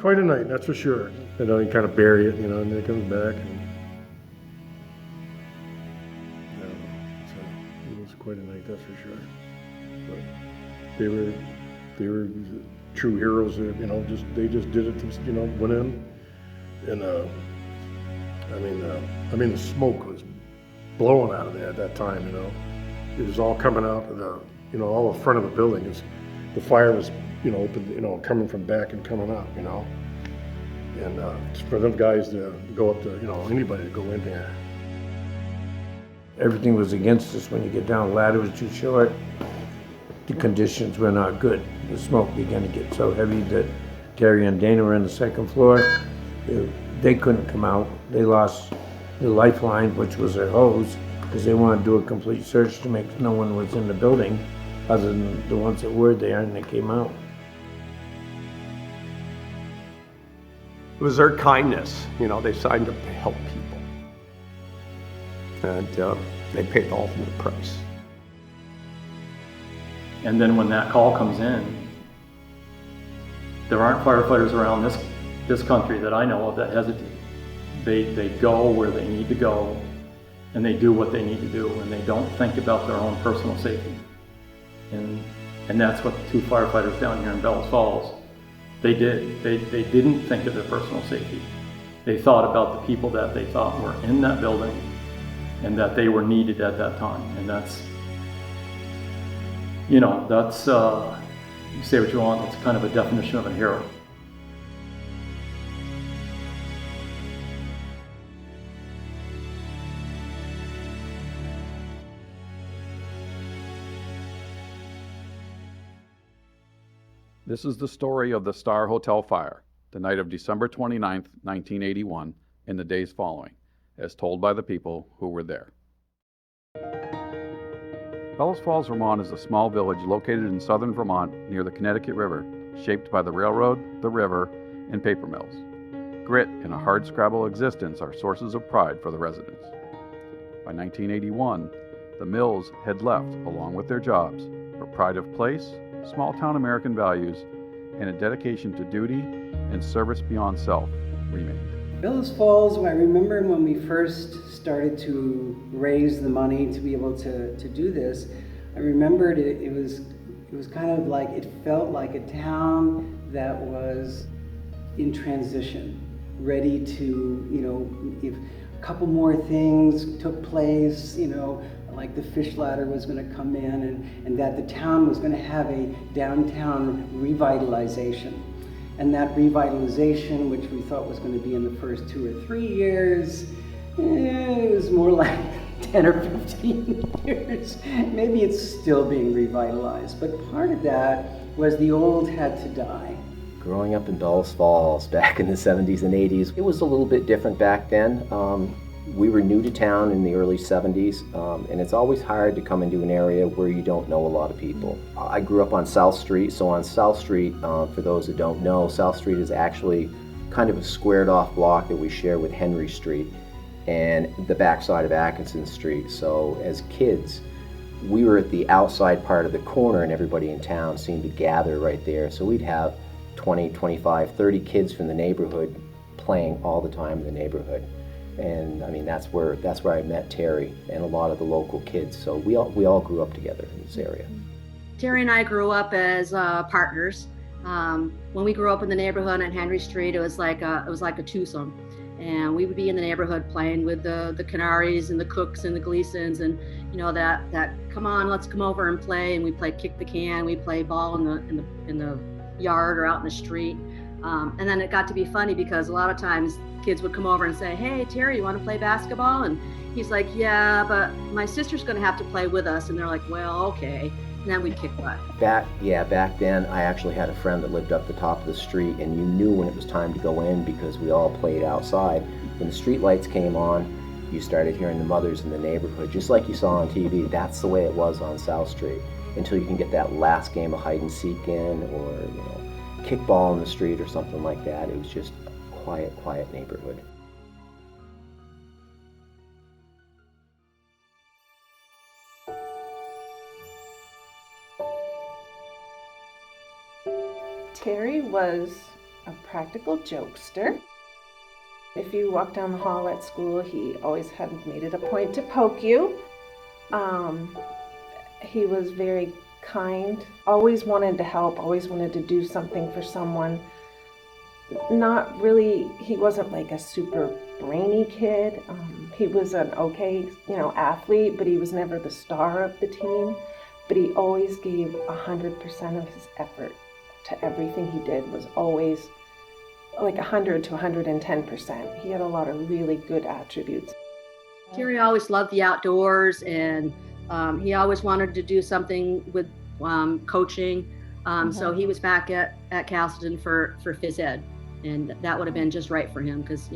quite a night, that's for sure. You know, you kind of bury it, you know, and then it comes back. And, so it was quite a night, that's for sure. But they were true heroes. You know, they just did it. You know, went in, and I mean, the smoke was blowing out of there at that time. You know, it was all coming out of the, you know, all the front of the building. The fire was, you know, open, you know, coming from back and coming up. You know, and for them guys to go up to, you know, anybody to go in there. Everything was against us. When you get down, the ladder was too short. The conditions were not good. The smoke began to get so heavy that Terry and Dana were on the second floor. They couldn't come out. They lost the lifeline, which was their hose, because they wanted to do a complete search to make no one was in the building other than the ones that were there, and they came out. It was their kindness. You know, they signed up to help people. And they paid the ultimate price. And then when that call comes in, there aren't firefighters around this country that I know of that hesitate. They go where they need to go, and they do what they need to do, and they don't think about their own personal safety. And that's what the two firefighters down here in Bellows Falls, they did. They didn't think of their personal safety. They thought about the people that they thought were in that building and that they were needed at that time. And that's, you know, that's, you say what you want, that's kind of a definition of a hero. This is the story of the Star Hotel fire, the night of December 29th, 1981, and the days following, as told by the people who were there. Bellows Falls, Vermont is a small village located in southern Vermont near the Connecticut River, shaped by the railroad, the river, and paper mills. Grit and a hardscrabble existence are sources of pride for the residents. By 1981, the mills had left along with their jobs, but pride of place, small-town American values, and a dedication to duty and service beyond self remained. Bellows Falls, I remember when we first started to raise the money to be able to do this, I remembered it was kind of like, it felt like a town that was in transition, ready to, you know, if a couple more things took place, you know, like the fish ladder was going to come in, and that the town was going to have a downtown revitalization. And that revitalization, which we thought was going to be in the first 2 or 3 years, it was more like 10 or 15 years. Maybe it's still being revitalized, but part of that was the old had to die. Growing up in Bellows Falls back in the 70s and 80s, it was a little bit different back then. We were new to town in the early 70s, and it's always hard to come into an area where you don't know a lot of people. I grew up on South Street, so on South Street, for those who don't know, South Street is actually kind of a squared off block that we share with Henry Street and the backside of Atkinson Street. So as kids, we were at the outside part of the corner, and everybody in town seemed to gather right there. So we'd have 20, 25, 30 kids from the neighborhood playing all the time in the neighborhood. And I mean, that's where I met Terry and a lot of the local kids. So we all grew up together in this area. Terry and I grew up as partners. When we grew up in the neighborhood on Henry Street, it was like a twosome, and we would be in the neighborhood playing with the Canaries and the Cooks and the Gleasons, and you know that come on, let's come over and play. And we play kick the can, we play ball in the yard or out in the street. And then it got to be funny because a lot of times kids would come over and say, "Hey, Terry, you want to play basketball?" And he's like, "Yeah, but my sister's going to have to play with us." And they're like, "Well, okay." And then we'd kick butt. Back then, I actually had a friend that lived up the top of the street, and you knew when it was time to go in because we all played outside. When the street lights came on, you started hearing the mothers in the neighborhood, just like you saw on TV. That's the way it was on South Street, until you can get that last game of hide and seek in, or kickball in the street or something like that. It was just a quiet neighborhood. Terry was a practical jokester. If you walk down the hall at school, he always had made it a point to poke you. He was very kind, always wanted to help, always wanted to do something for someone. Not really, he wasn't like a super brainy kid. He was an okay, athlete, but he was never the star of the team. But he always gave 100% of his effort to everything he did, was always like 100 to 110%. He had a lot of really good attributes. Terry always loved the outdoors, and he always wanted to do something with coaching. So he was back at Castleton for phys ed, and that would have been just right for him because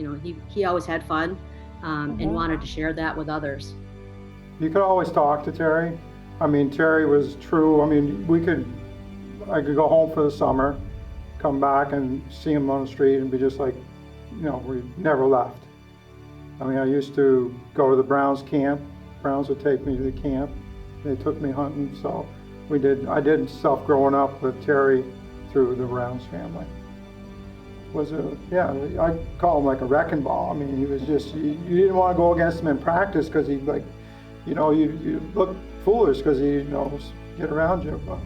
he always had fun and wanted to share that with others. You could always talk to Terry. I mean, Terry was true. I mean, I could go home for the summer, come back and see him on the street and be just like, we never left. I mean, I used to go to the Browns camp. Browns would take me to the camp. They took me hunting, so I did stuff growing up with Terry through the Browns family. I call him like a wrecking ball. I mean, he was just, you didn't want to go against him in practice because he'd like, you look foolish because he, get around you. But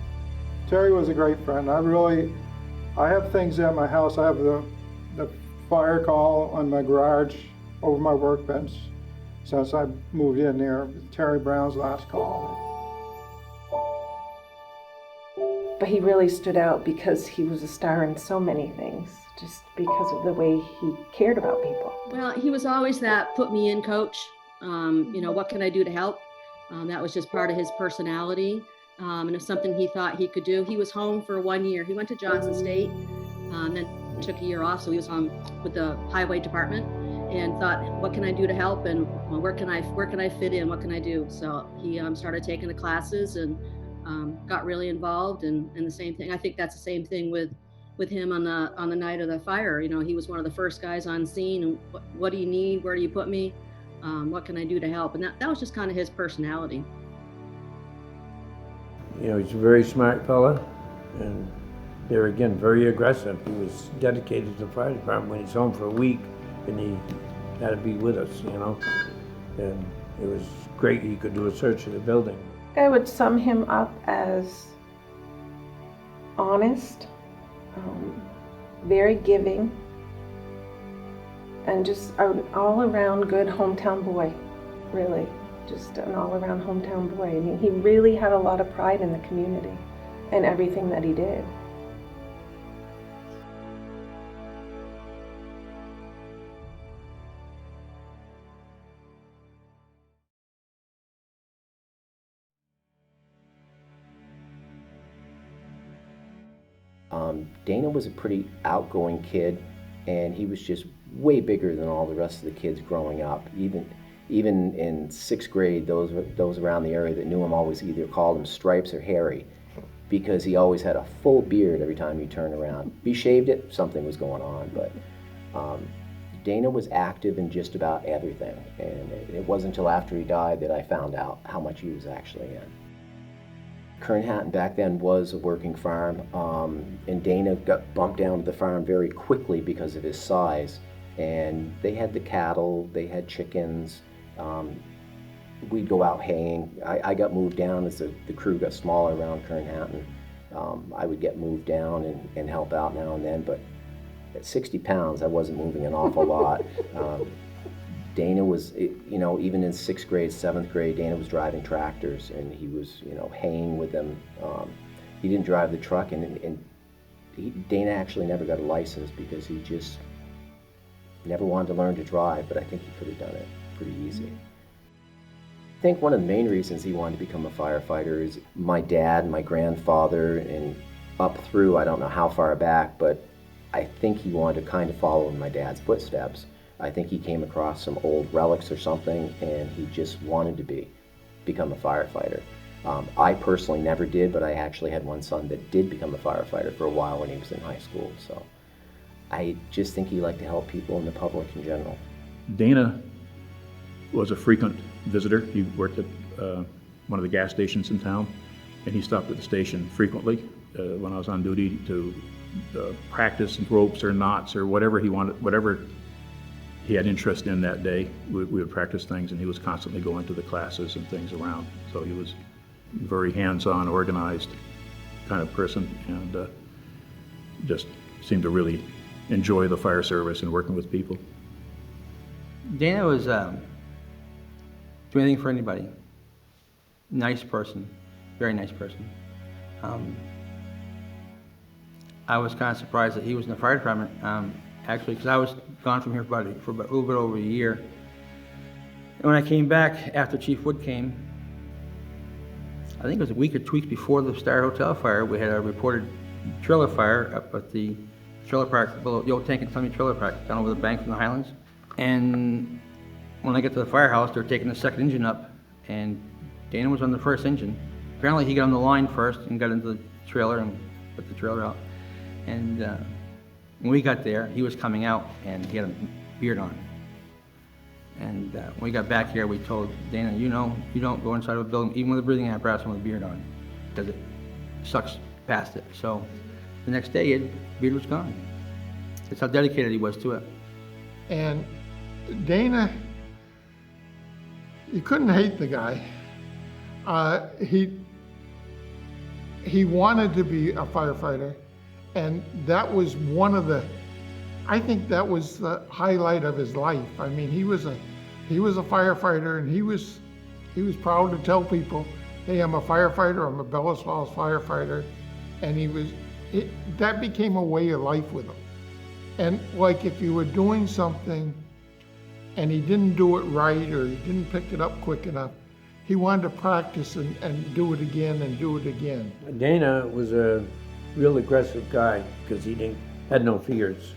Terry was a great friend. I have things at my house. I have the fire call on my garage over my workbench since I moved in there. Terry Brown's last call. But he really stood out because he was a star in so many things, just because of the way he cared about people. Well, he was always that put me in coach. What can I do to help? That was just part of his personality. And if something he thought he could do, he was home for 1 year. He went to Johnson State, then took a year off. So he was home with the highway department and thought, what can I do to help? And where can I fit in? What can I do? So he started taking the classes and got really involved. And the same thing, I think that's the same thing with him on the night of the fire. He was one of the first guys on scene. And what do you need? Where do you put me? What can I do to help? And that was just kind of his personality. He's a very smart fella, and there again, very aggressive. He was dedicated to the fire department when he's home for a week, and he had to be with us, and it was great. He could do a search of the building. I would sum him up as honest, very giving, and just an all-around good hometown boy, really. Just an all-around hometown boy. I mean, he really had a lot of pride in the community and everything that he did. Dana was a pretty outgoing kid, and he was just way bigger than all the rest of the kids growing up. Even in 6th grade, those around the area that knew him always either called him Stripes or Harry, because he always had a full beard every time you turned around. If he shaved it, something was going on, but Dana was active in just about everything, and it wasn't until after he died that I found out how much he was actually in. Kernhattan back then was a working farm, and Dana got bumped down to the farm very quickly because of his size. And they had the cattle, they had chickens, we'd go out haying. I got moved down as the crew got smaller around Kernhattan. I would get moved down and help out now and then, but at 60 pounds, I wasn't moving an awful lot. Dana was, even in 6th grade, 7th grade, Dana was driving tractors, and he was, haying with them. He didn't drive the truck, and Dana actually never got a license because he just never wanted to learn to drive, but I think he could have done it pretty easy. I think one of the main reasons he wanted to become a firefighter is my dad, my grandfather, and up through, I don't know how far back, but I think he wanted to kind of follow in my dad's footsteps. I think he came across some old relics or something, and he just wanted to become a firefighter. I personally never did, but I actually had one son that did become a firefighter for a while when he was in high school. So I just think he liked to help people and the public in general. Dana was a frequent visitor. He worked at one of the gas stations in town, and he stopped at the station frequently. when I was on duty to practice ropes or knots or whatever he wanted, whatever he had interest in that day. We would practice things, and he was constantly going to the classes and things around. So he was very hands-on, organized kind of person, and just seemed to really enjoy the fire service and working with people. Dana was do anything for anybody. Nice person, very nice person. I was kind of surprised that he was in the fire department, actually, because I was gone from here for about a little bit over a year. And when I came back after Chief Wood came, I think it was a week or 2 weeks before the Star Hotel fire, we had a reported trailer fire up at the trailer park, below the old Tank and Tummy trailer park, down over the bank from the Highlands. And when I get to the firehouse, they're taking the second engine up, and Dana was on the first engine. Apparently he got on the line first and got into the trailer and put the trailer out. And when we got there, he was coming out and he had a beard on. And when we got back here, we told Dana, you know, you don't go inside of a building, even with a breathing apparatus and with a beard on, because it sucks past it. So the next day, his beard was gone. That's how dedicated he was to it. And Dana, you couldn't hate the guy. He wanted to be a firefighter, and that was one of the, I think that was the highlight of his life. I mean, he was a firefighter, and he was proud to tell people, hey, I'm a firefighter, I'm a Bellows Falls firefighter, and that became a way of life with him. And like if you were doing something and he didn't do it right, or he didn't pick it up quick enough, he wanted to practice and do it again and do it again. Dana was a real aggressive guy because he had no fears.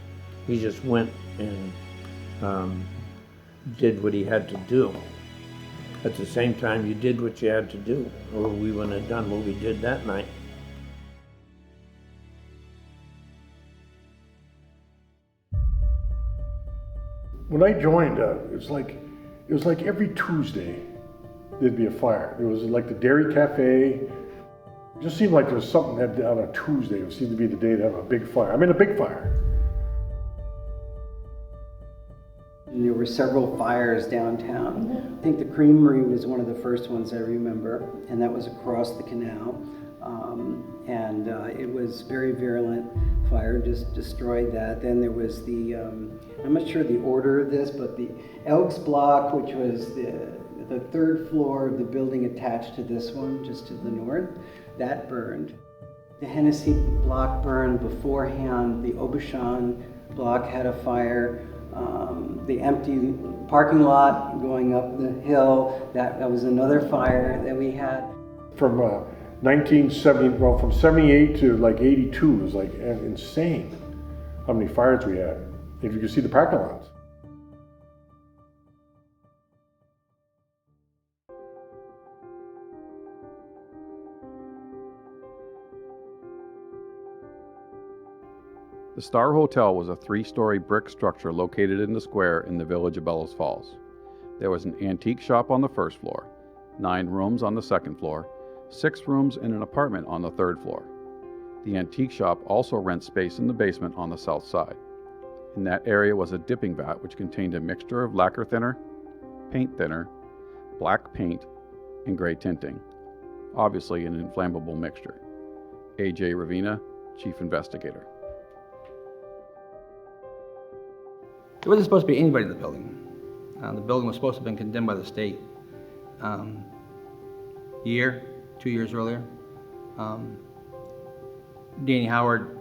He just went and did what he had to do. At the same time, you did what you had to do, or we wouldn't have done what we did that night. When I joined, it was like every Tuesday there'd be a fire. There was like the Dairy Cafe. It just seemed like there was something that on a Tuesday. It seemed to be the day to have a big fire. I mean, a big fire. And there were several fires downtown. I think the Creamery was one of the first ones I remember, and that was across the canal. It was very virulent fire, just destroyed that. Then there was the, I'm not sure the order of this, but the Elks Block, which was the third floor of the building attached to this one, just to the north, that burned. The Hennessy Block burned beforehand. The Aubuchon Block had a fire. The empty parking lot going up the hill, that was another fire that we had. From 1970, well, from 78 to like 82, it was like insane how many fires we had. If you could see the parking lots. The Star Hotel was a 3-story brick structure located in the square in the village of Bellows Falls. There was an antique shop on the first floor, 9 rooms on the second floor, 6 rooms and an apartment on the third floor. The antique shop also rents space in the basement on the south side. In that area was a dipping vat which contained a mixture of lacquer thinner, paint thinner, black paint, and gray tinting. Obviously an inflammable mixture. A.J. Ravina, Chief Investigator. There wasn't supposed to be anybody in the building. The building was supposed to have been condemned by the state 2 years earlier. Danny Howard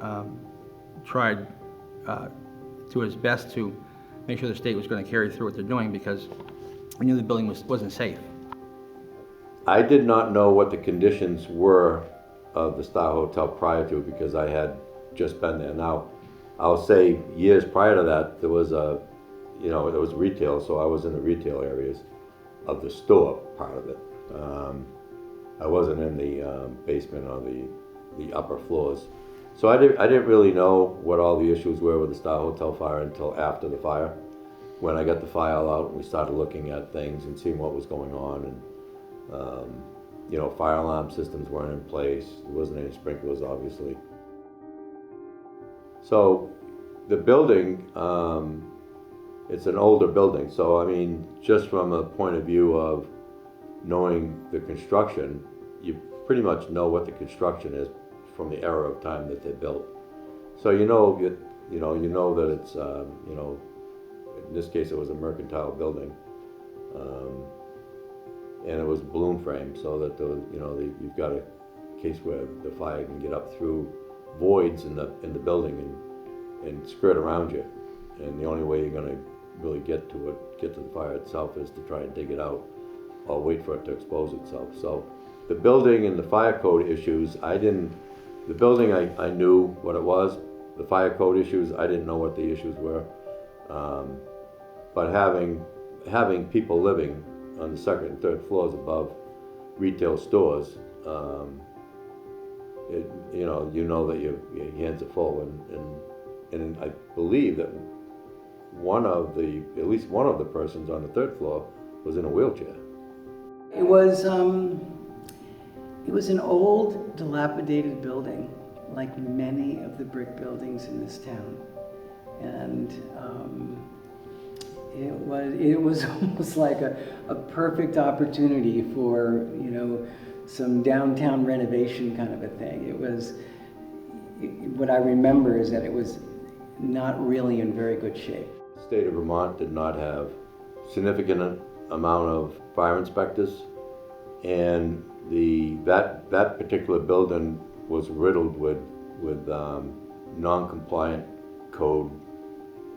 tried to his best to make sure the state was going to carry through what they're doing because we knew the building wasn't safe. I did not know what the conditions were of the Star Hotel prior to it because I had just been there. Now, I'll say years prior to that, there was there was retail, so I was in the retail areas of the store part of it. I wasn't in the basement or the upper floors. So I didn't really know what all the issues were with the Star Hotel fire until after the fire. When I got the file out and we started looking at things and seeing what was going on. And fire alarm systems weren't in place. There wasn't any sprinklers, obviously. So the building, it's an older building. So, I mean, just from a point of view of knowing the construction, you pretty much know what the construction is from the era of time that they built. So you know that it's, in this case it was a mercantile building. And it was balloon frame, so that you've got a case where the fire can get up through voids in the building and skirt around you. And the only way you're going to really get to the fire itself is to try and dig it out or wait for it to expose itself. So the building and the fire code issues, the building I knew what it was. The fire code issues, I didn't know what the issues were. But having people living on the second and third floors above retail stores, you know that your hands are full, and I believe that at least one of the persons on the third floor was in a wheelchair. It was an old, dilapidated building, like many of the brick buildings in this town, and it was almost like a perfect opportunity for some downtown renovation kind of a thing. What I remember is that it was not really in very good shape. The state of Vermont did not have significant amount of fire inspectors, and that particular building was riddled with non-compliant code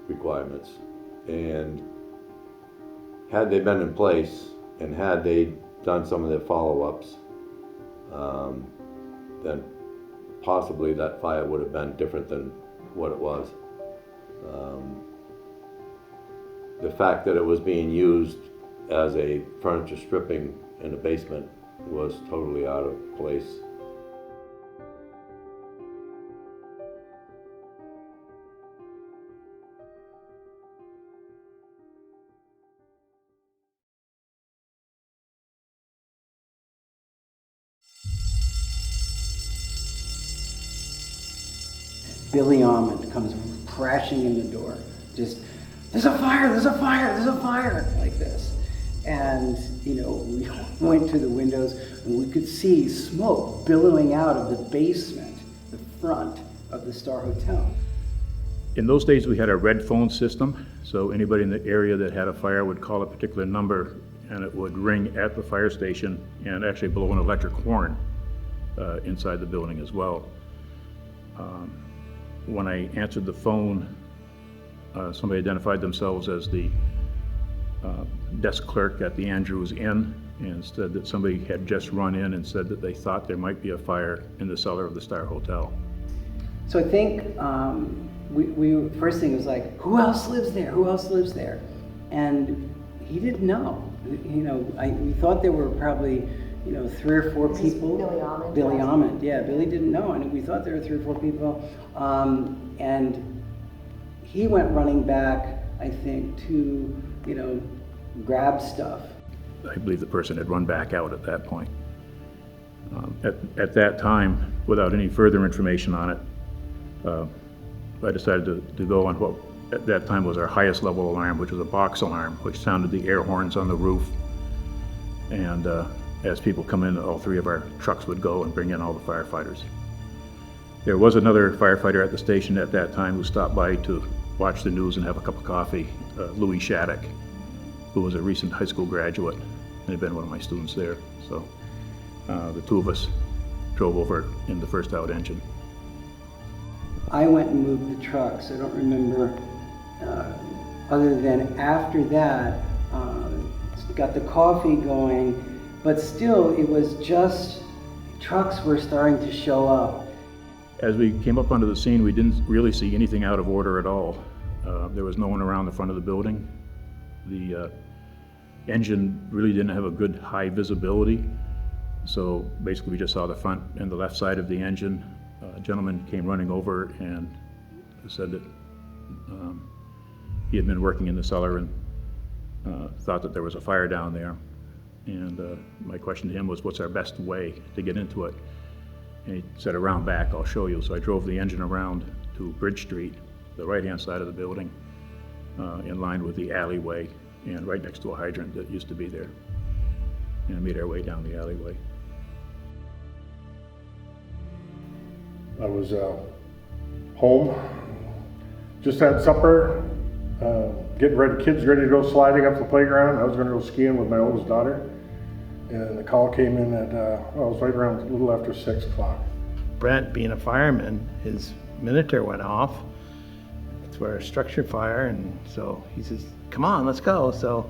requirements. And had they been in place and had they done some of their follow-ups, then possibly that fire would have been different than what it was. The fact that it was being used as a furniture stripping in the basement was totally out of place. Billy Almond comes crashing in the door, just, there's a fire, there's a fire, there's a fire, like this. And, we went to the windows and we could see smoke billowing out of the basement, the front of the Star Hotel. In those days, we had a red phone system, so anybody in the area that had a fire would call a particular number and it would ring at the fire station and actually blow an electric horn inside the building as well. When I answered the phone, somebody identified themselves as the desk clerk at the Andrews Inn and said that somebody had just run in and said that they thought there might be a fire in the cellar of the Star Hotel. So I think we first thing was like, who else lives there? Who else lives there? And he didn't know. We thought there were probably 3 or 4 people. Billy Almond? Billy Almond, yeah. Billy didn't know, and we thought there were 3 or 4 people. And he went running back, I think, to, grab stuff. I believe the person had run back out at that point. At that time, without any further information on it, I decided to go on what at that time was our highest level alarm, which was a box alarm, which sounded the air horns on the roof. And as people come in, all 3 of our trucks would go and bring in all the firefighters. There was another firefighter at the station at that time who stopped by to watch the news and have a cup of coffee, Louis Shattuck, who was a recent high school graduate and had been one of my students there. So the 2 of us drove over in the first out engine. I went and moved the trucks. I don't remember, other than after that, got the coffee going, but still it was just, trucks were starting to show up. As we came up onto the scene, we didn't really see anything out of order at all. There was no one around the front of the building. The engine really didn't have a good high visibility, so basically we just saw the front and the left side of the engine. A gentleman came running over and said that he had been working in the cellar and thought that there was a fire down there. And my question to him was, what's our best way to get into it? And he said, around back, I'll show you. So I drove the engine around to Bridge Street, the right-hand side of the building, in line with the alleyway and right next to a hydrant that used to be there. And made our way down the alleyway. I was home, just had supper, getting ready, kids ready to go sliding up the playground. I was gonna go skiing with my oldest daughter. And the call came in at, it was right around a little after 6 o'clock. Brent, being a fireman, his Minotaur went off. It's where a structure fire, and so he says, come on, let's go. So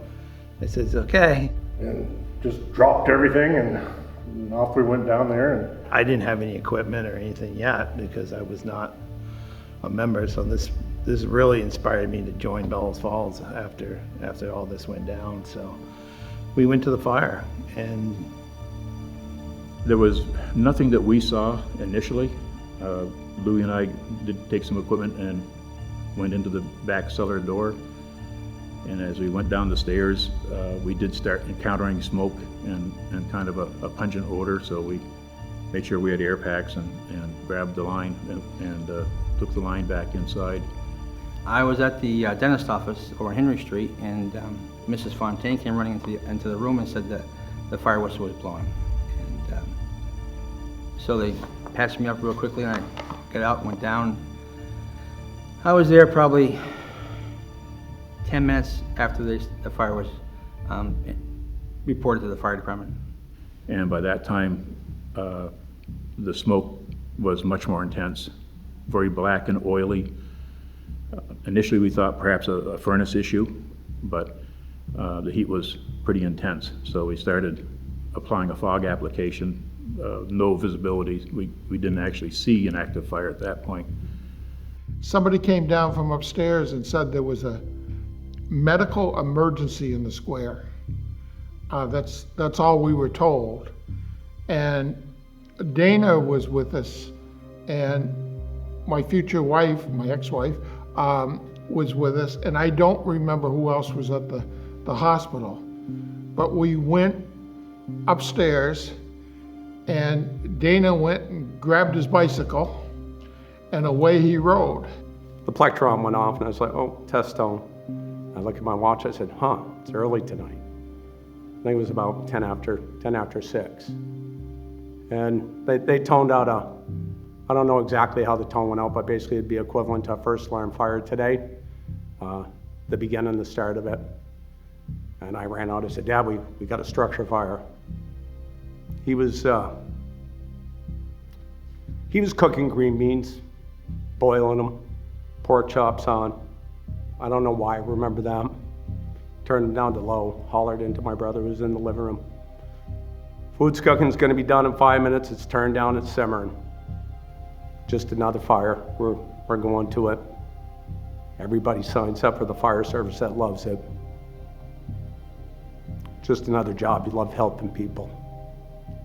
I says, okay. And just dropped everything and off we went down there. And I didn't have any equipment or anything yet because I was not a member. So this really inspired me to join Bellows Falls after all this went down. So we went to the fire, and there was nothing that we saw initially. Louie and I did take some equipment and went into the back cellar door. And as we went down the stairs, we did start encountering smoke and kind of a pungent odor. So we made sure we had air packs and grabbed the line and took the line back inside. I was at the dentist office over Henry Street, and Mrs. Fontaine came running into the room and said that the fire whistle was blowing. And so they patched me up real quickly, and I got out and went down. I was there probably 10 minutes after the fire was reported to the fire department. And by that time, the smoke was much more intense, very black and oily. Initially, we thought perhaps a furnace issue, but the heat was pretty intense. So we started applying a fog application, no visibility. We didn't actually see an active fire at that point. Somebody came down from upstairs and said there was a medical emergency in the square. That's all we were told. And Dana was with us, and my future wife, my ex-wife, was with us, and I don't remember who else was at the hospital. But we went upstairs, and Dana went and grabbed his bicycle, and away he rode. The plectron went off, and I was like, oh, test tone. I looked at my watch, I said, it's early tonight. I think it was about 10 after 6. And they toned out I don't know exactly how the tone went out, but basically it'd be equivalent to a first alarm fire today, the beginning, the start of it. And I ran out, I said, Dad, we got a structure fire. He was cooking green beans, boiling them, pork chops on. I don't know why I remember them. Turned them down to low, hollered into my brother who was in the living room. Food's cooking's gonna be done in 5 minutes. It's turned down, it's simmering. Just another fire, we're going to it. Everybody signs up for the fire service that loves it. Just another job, you love helping people.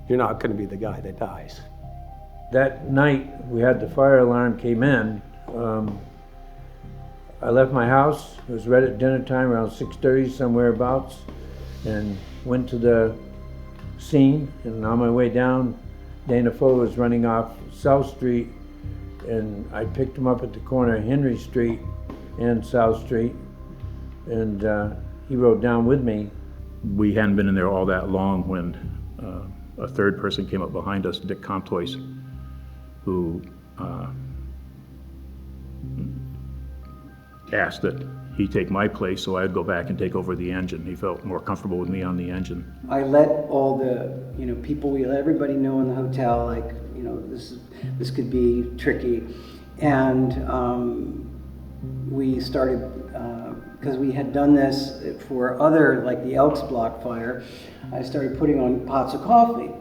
You're not gonna be the guy that dies. That night, we had the fire alarm came in. I left my house, it was right at dinner time, around 6:30, somewhere abouts, and went to the scene, and on my way down, Dana Fuller was running off South Street, and I picked him up at the corner of Henry Street and South Street, and he rode down with me. We hadn't been in there all that long when a third person came up behind us, Dick Comtois, who asked that he take my place so I'd go back and take over the engine. He felt more comfortable with me on the engine. I let all the people, we let everybody know in the hotel, like, this could be tricky. And we started, because we had done this for other, like the Elks Block fire, I started putting on pots of coffee,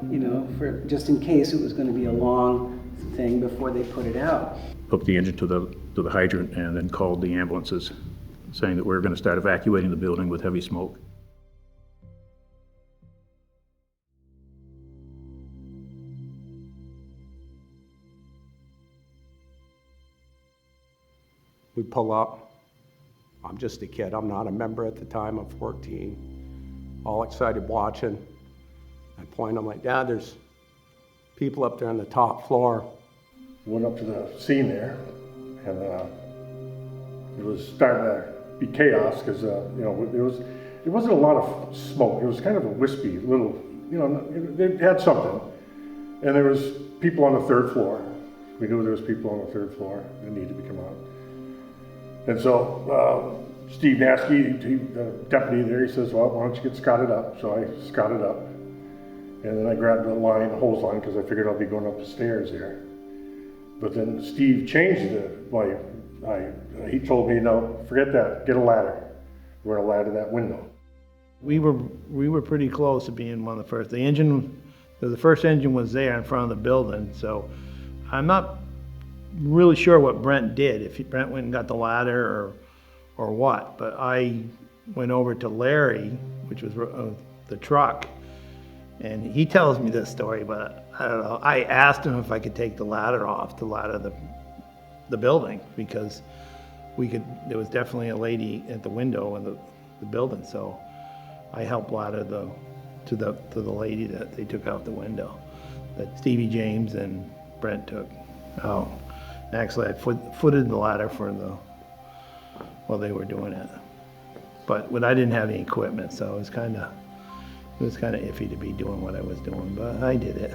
for just in case it was going to be a long thing before they put it out. Hooked the engine to the hydrant and then called the ambulances, saying that we were going to start evacuating the building with heavy smoke. We pull up. I'm just a kid. I'm not a member at the time. I'm 14. All excited watching. I point, I'm like, Dad, there's people up there on the top floor. Went up to the scene there, and it was starting to be chaos because it wasn't a lot of smoke. It was kind of a wispy little, they had something, and there was people on the third floor. We knew there was people on the third floor that needed to come out, and so Steve Naskey, the deputy there, he says, "Well, why don't you get scotted up?" So I scotted up, and then I grabbed the hose line, because I figured I'd be going up the stairs there. But then Steve changed it. He told me, "No, forget that. Get a ladder. We're gonna ladder that window." We were pretty close to being one of the first. The first engine was there in front of the building, so I'm not really sure what Brent did, if Brent went and got the ladder or what, but I went over to Larry, which was the truck, and he tells me this story, but I don't know. I asked him if I could take the ladder off to ladder the building, because there was definitely a lady at the window in the building, so I helped ladder to the lady that they took out the window, that Stevie James and Brent took out. Actually, I footed the ladder while they were doing it, but I didn't have any equipment, so it was kind of iffy to be doing what I was doing, but I did it.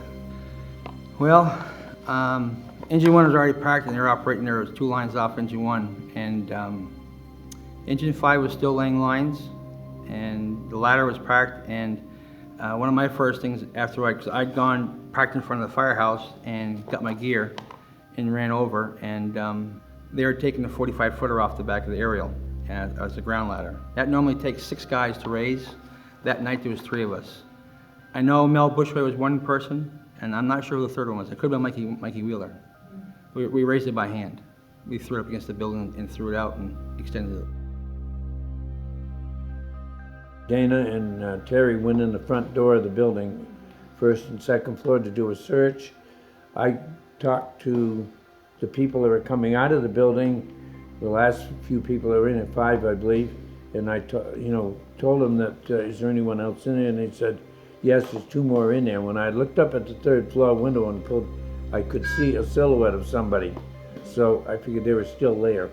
Well, engine 1 was already parked and they were operating. There was 2 lines off engine 1, and engine 5 was still laying lines, and the ladder was parked. And one of my first things after because I'd gone parked in front of the firehouse and got my gear and ran over, and they were taking the 45-footer off the back of the aerial as a ground ladder. That normally takes 6 guys to raise. That night there was 3 of us. I know Mel Bushway was one person, and I'm not sure who the third one was. It could have been Mikey Wheeler. We raised it by hand. We threw it up against the building and threw it out and extended it. Dana and Terry went in the front door of the building, first and second floor, to do a search. I talked to the people that were coming out of the building, the last few people that were in at 5, I believe, and I told them that, is there anyone else in there? And they said, yes, there's 2 more in there. When I looked up at the 3rd floor window and I could see a silhouette of somebody. So I figured they were still there.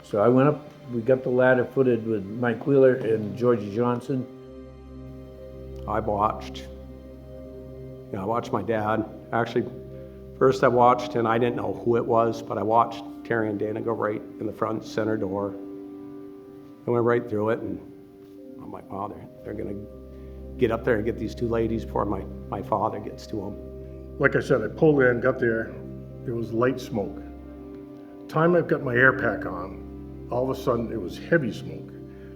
So I went up, we got the ladder footed with Mike Wheeler and Georgie Johnson. I watched my dad. Actually, first I watched, and I didn't know who it was, but I watched Terry and Dana go right in the front center door. I went right through it, and I'm like, wow, they're gonna get up there and get these 2 ladies before my father gets to them. Like I said, I pulled in, got there, it was light smoke. Time I've got my air pack on, all of a sudden it was heavy smoke,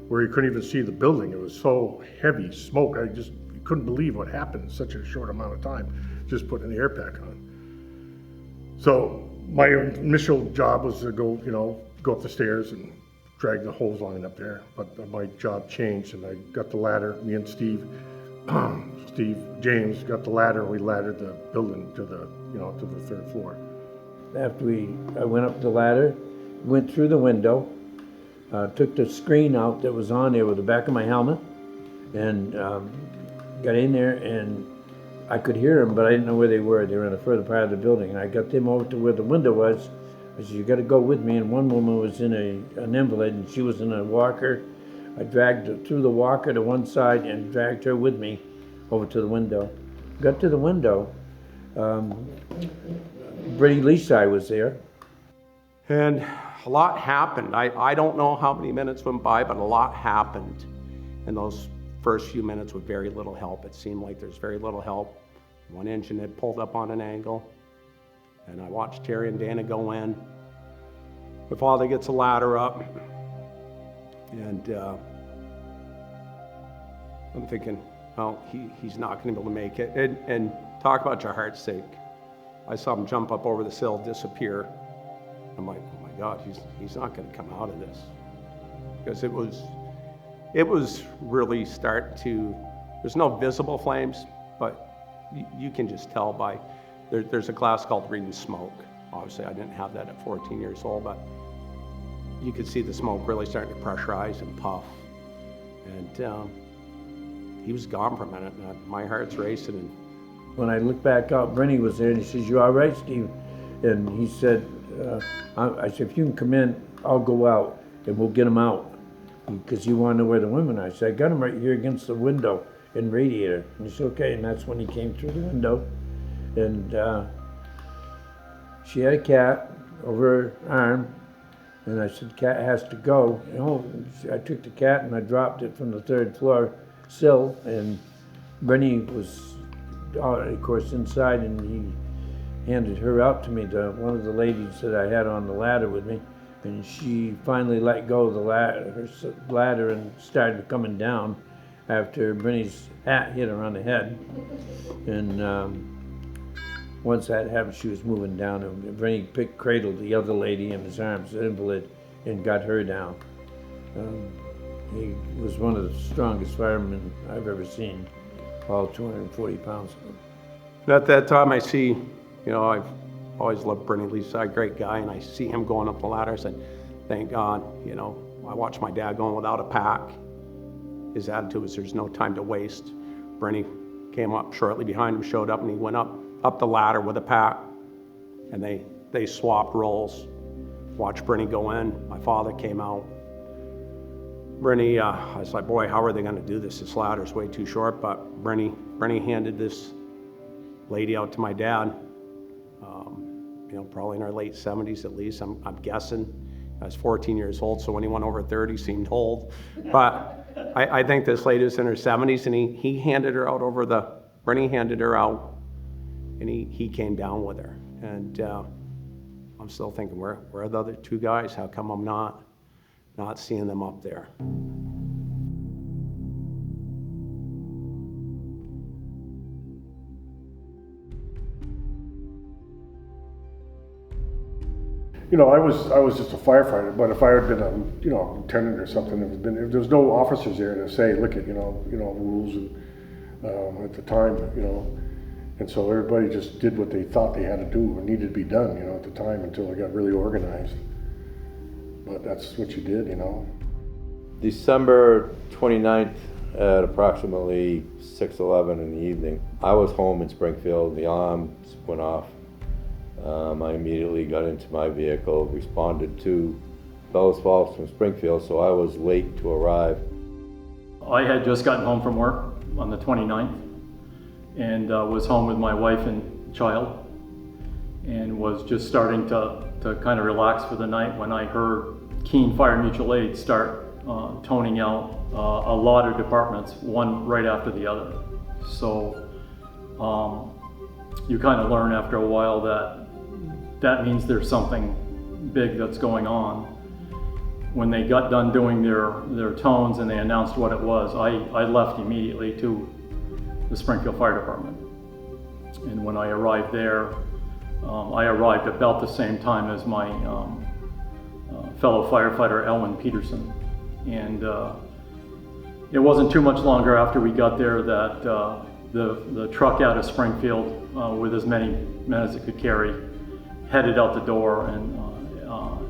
where you couldn't even see the building. It was so heavy smoke, I just couldn't believe what happened in such a short amount of time, just putting the air pack on. So my initial job was to go up the stairs and drag the hose line up there, but my job changed, and I got the ladder. Me and Steve James got the ladder, and we laddered the building to the 3rd floor. After I went up the ladder, went through the window, took the screen out that was on there with the back of my helmet, and got in there, and I could hear them, but I didn't know where they were. They were in a further part of the building, and I got them over to where the window was. I said, you got to go with me, and one woman was in an invalid, and she was in a walker. I dragged her through the walker to one side and dragged her with me over to the window. Got to the window, Brady Leaside was there. And a lot happened. I don't know how many minutes went by, but a lot happened in those first few minutes with very little help. It seemed like there's very little help. One engine had pulled up on an angle, and I watched Terry and Dana go in. My father gets a ladder up, and I'm thinking, well, he's not going to be able to make it. And talk about your heart's sake. I saw him jump up over the sill, disappear. I'm like, oh my God, he's not going to come out of this. Because it was really there's no visible flames, but you can just tell by, there's a class called reading smoke. Obviously, I didn't have that at 14 years old, but you could see the smoke really starting to pressurize and puff. And he was gone for a minute, and my heart's racing. And when I looked back out, Brenny was there, and he says, "You all right, Steve?" And he said, I said, "If you can come in, I'll go out, and we'll get him out." Because you want to know where the women are. I said, "I got him right here against the window in radiator." And he said, "Okay." And that's when he came through the window. And she had a cat over her arm. And I said, "Cat has to go." You know, I took the cat and I dropped it from the 3rd floor sill. And Brenny was, of course, inside, and he handed her out to me, to one of the ladies that I had on the ladder with me. And she finally let go of the ladder and started coming down after Brenny's hat hit her on the head. And once that happened, she was moving down, and Brenny cradled the other lady in his arms, the invalid, and got her down. He was one of the strongest firemen I've ever seen, all 240 pounds of him. at that time, I see, you know, I've always loved Bernie Lee's a great guy, and I see him going up the ladder. I said, thank God, you know, I watched my dad going without a pack. His attitude was there's no time to waste. Bernie came up shortly behind him, showed up, and he went up the ladder with a pack, and they swapped roles. Watched Bernie go in. My father came out. Bernie, I was like, boy, how are they going to do this? This ladder's way too short. But Bernie handed this lady out to my dad. You know, probably in our late 70s at least. I'm guessing. I was 14 years old, so anyone over 30 seemed old. But I think this lady was in her 70s, and he handed her out Bernie handed her out, and he came down with her. And I'm still thinking, where are the other two guys? How come I'm not seeing them up there? You know, I was just a firefighter, but if I had been a lieutenant or something, if there was no officers there to say, look at the rules and at the time, and so everybody just did what they thought they had to do or needed to be done, at the time until it got really organized. But that's what you did, December 29th at approximately 6:11 in the evening, I was home in Springfield. The alarms went off. I immediately got into my vehicle, responded to Bellows Falls from Springfield, so I was late to arrive. I had just gotten home from work on the 29th and was home with my wife and child and was just starting to kind of relax for the night when I heard Keene Fire Mutual Aid start toning out a lot of departments, one right after the other. So you kind of learn after a while that means there's something big that's going on. When they got done doing their tones and they announced what it was, I left immediately to the Springfield Fire Department. And when I arrived there, I arrived about the same time as my fellow firefighter, Elwin Peterson. And it wasn't too much longer after we got there that the truck out of Springfield with as many men as it could carry headed out the door, and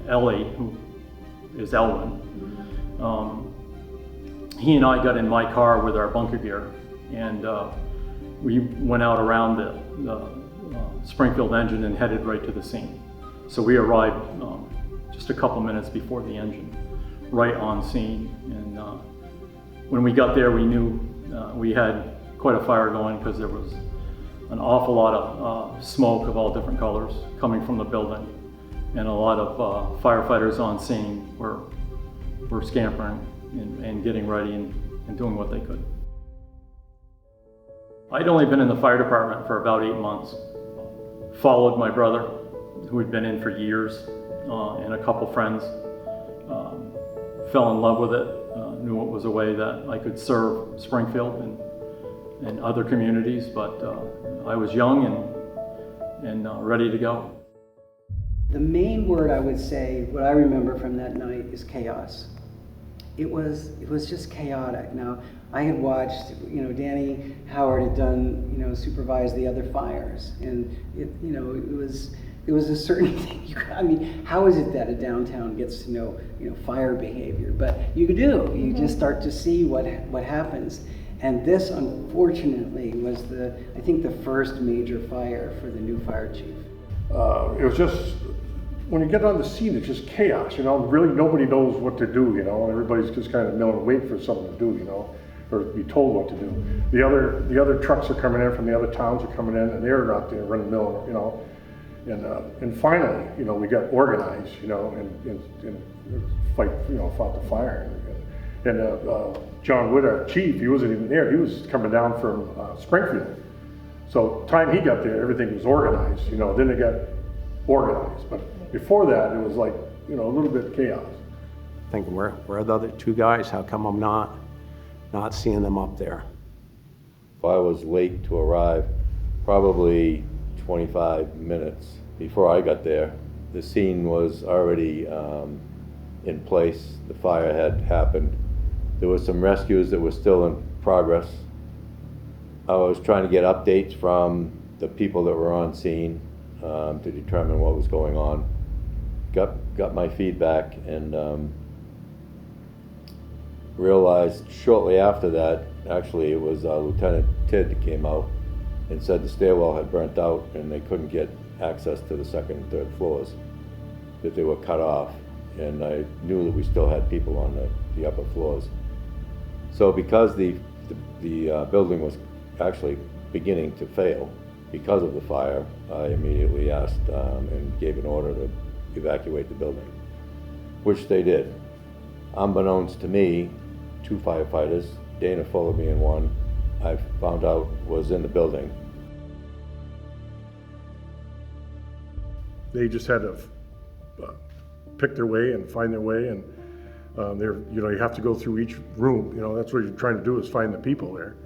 Ellie, who is Elwin, he and I got in my car with our bunker gear, and we went out around the Springfield engine and headed right to the scene. So we arrived just a couple minutes before the engine, right on scene. And when we got there, we knew we had quite a fire going because there was an awful lot of smoke of all different colors coming from the building, and a lot of firefighters on scene were scampering and getting ready and doing what they could. I'd only been in the fire department for about 8 months. Followed my brother, who had been in for years, and a couple friends. Fell in love with it, knew it was a way that I could serve Springfield and other communities, but I was young and ready to go. The main word I would say, what I remember from that night, is chaos. It was just chaotic. Now, I had watched, Danny Howard had done, supervised the other fires, and it was a certain thing. How is it that a downtown gets to know, fire behavior? But you do. You just start to see what happens. And this, unfortunately, was I think the first major fire for the new fire chief. It was just, when you get on the scene, it's just chaos, you know, really nobody knows what to do, you know, and everybody's just kind of milling and waiting for something to do, you know, or be told what to do. The other trucks are coming in from the other towns are coming in, and they're out there running mill, you know, and finally, you know, we got organized, you know, and fought the fire. And John Wood, our chief, he wasn't even there. He was coming down from Springfield. So time he got there, everything was organized, you know, then it got organized. But before that, it was like, you know, a little bit of chaos. Thinking, where are the other two guys? How come I'm not seeing them up there? I was late to arrive, probably 25 minutes before I got there. The scene was already in place. The fire had happened. There was some rescues that were still in progress. I was trying to get updates from the people that were on scene to determine what was going on. Got my feedback and realized shortly after that, actually it was Lieutenant Tidd that came out and said the stairwell had burnt out and they couldn't get access to the second and third floors, that they were cut off. And I knew that we still had people on the upper floors. So because the building was actually beginning to fail because of the fire, I immediately asked and gave an order to evacuate the building, which they did. Unbeknownst to me, 2 firefighters, Dana Fuller being one, I found out was in the building. They just had to pick their way and find their way, and you have to go through each room. You know, that's what you're trying to do, is find the people there,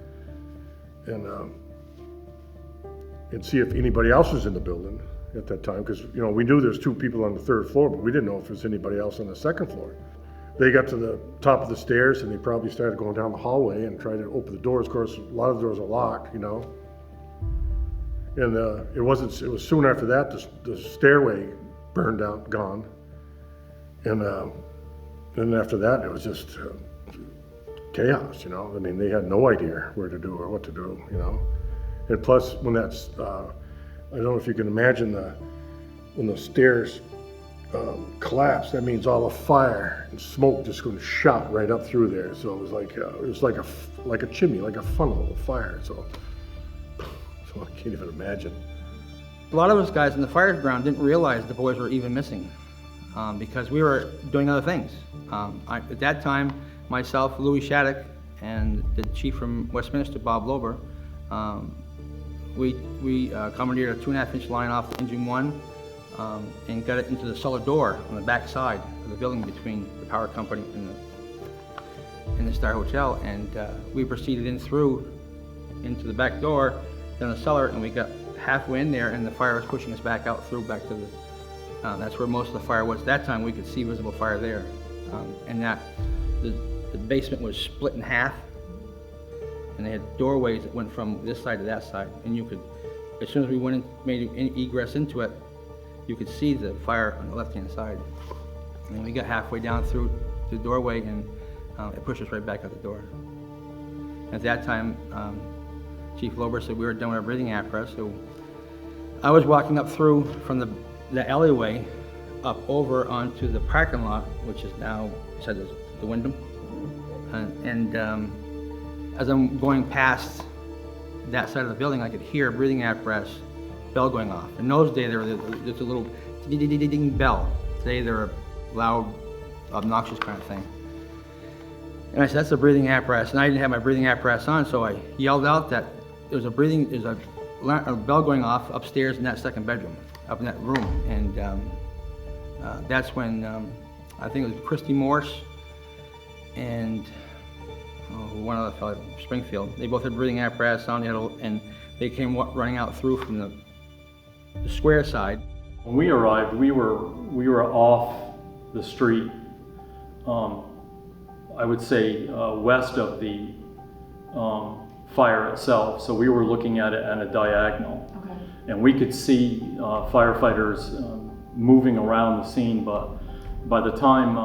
and see if anybody else was in the building at that time, because you know we knew there's 2 people on the 3rd floor, but we didn't know if there's anybody else on the 2nd floor. They got to the top of the stairs and they probably started going down the hallway and tried to open the doors. Of course, a lot of the doors are locked, you know. And it was soon after that the stairway burned out, gone. And then after that, it was just chaos, you know. I mean, they had no idea where to do or what to do, you know. And plus, when that's, I don't know if you can imagine when the stairs collapsed, that means all the fire and smoke just going to shot right up through there. So it was like a chimney, like a funnel of fire. So I can't even imagine. A lot of us guys in the fire ground didn't realize the boys were even missing because we were doing other things. At that time, myself, Louis Shattuck, and the chief from Westminster, Bob Lober, we commandeered a 2.5-inch line off engine 1 and got it into the cellar door on the back side of the building between the power company and the Star Hotel. And we proceeded into the back door, down the cellar, and we got halfway in there, and the fire was pushing us back out through back to the, that's where most of the fire was. At that time, we could see visible fire there. And that the basement was split in half, and they had doorways that went from this side to that side. And you could, as soon as we went in, made an egress into it, you could see the fire on the left-hand side. And we got halfway down through the doorway, and it pushed us right back out the door. At that time, Chief Lober said we were done with our breathing apparatus, so I was walking up through from the alleyway up over onto the parking lot, which is now beside the Wyndham. And as I'm going past that side of the building, I could hear a breathing apparatus bell going off. In those days, there was just a little ding bell. Today, they're a loud, obnoxious kind of thing. And I said, that's a breathing apparatus. And I didn't have my breathing apparatus on, so I yelled out that there's a bell going off upstairs in that second bedroom, up in that room. And that's when I think it was Christy Morse and one other fellow, Springfield. They both had breathing apparatus on, and they came running out through from the square side. When we arrived, we were off the street, I would say west of the fire itself. So we were looking at it at a diagonal. Okay. And we could see firefighters moving around the scene, but by the time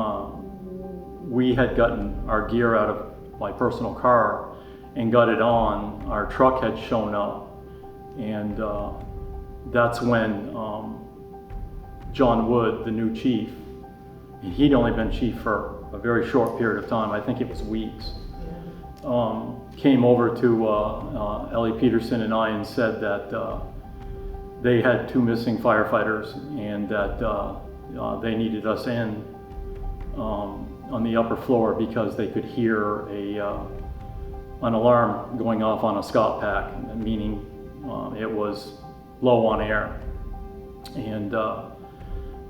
we had gotten our gear out of my personal car and got it on, our truck had shown up, and that's when John Wood, the new chief, and he'd only been chief for a very short period of time, I think it was weeks, came over to Ellie Peterson and I and said that they had 2 missing firefighters and that they needed us in on the upper floor because they could hear an alarm going off on a Scott pack, meaning it was low on air. And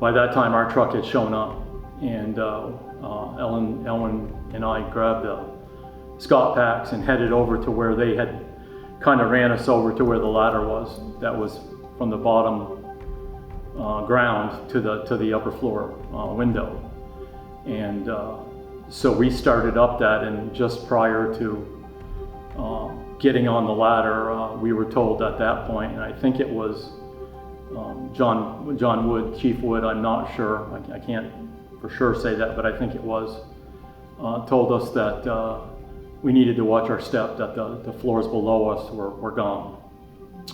by that time our truck had shown up, and Ellen and I grabbed the Scott packs and headed over to where they had kind of ran us over to where the ladder was. That was from the bottom ground to the upper floor window. And so we started up that, and just prior to getting on the ladder, we were told at that point, and I think it was John Wood, Chief Wood, I'm not sure, I can't for sure say that, but I think it was, told us that we needed to watch our step, that the floors below us were gone.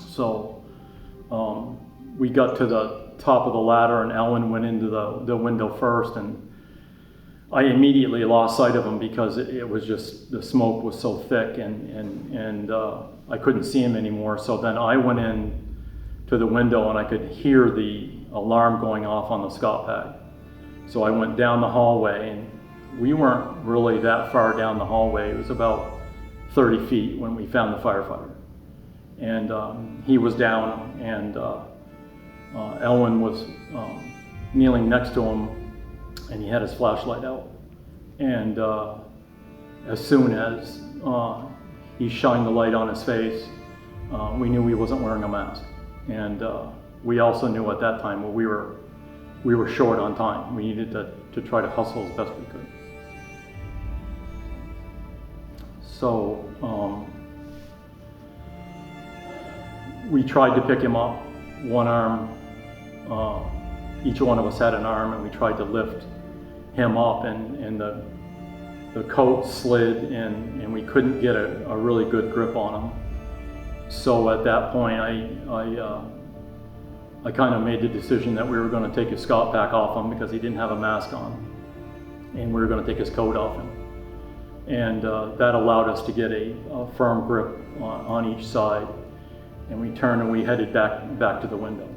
So we got to the top of the ladder, and Ellen went into the window first, and I immediately lost sight of him because it was just, the smoke was so thick, and I couldn't see him anymore. So then I went in to the window and I could hear the alarm going off on the Scott pad. So I went down the hallway, and we weren't really that far down the hallway. It was about 30 feet when we found the firefighter. And he was down, and Elwin was kneeling next to him, and he had his flashlight out. And as soon as he shined the light on his face, we knew he wasn't wearing a mask. And we also knew at that time, well, we were short on time. We needed to try to hustle as best we could. So we tried to pick him up, one arm, each one of us had an arm, and we tried to lift him up, and the coat slid, and we couldn't get a really good grip on him. So at that point, I kind of made the decision that we were going to take his Scott pack off him because he didn't have a mask on, and we were going to take his coat off him. And that allowed us to get a firm grip on each side, and we turned and we headed back to the window.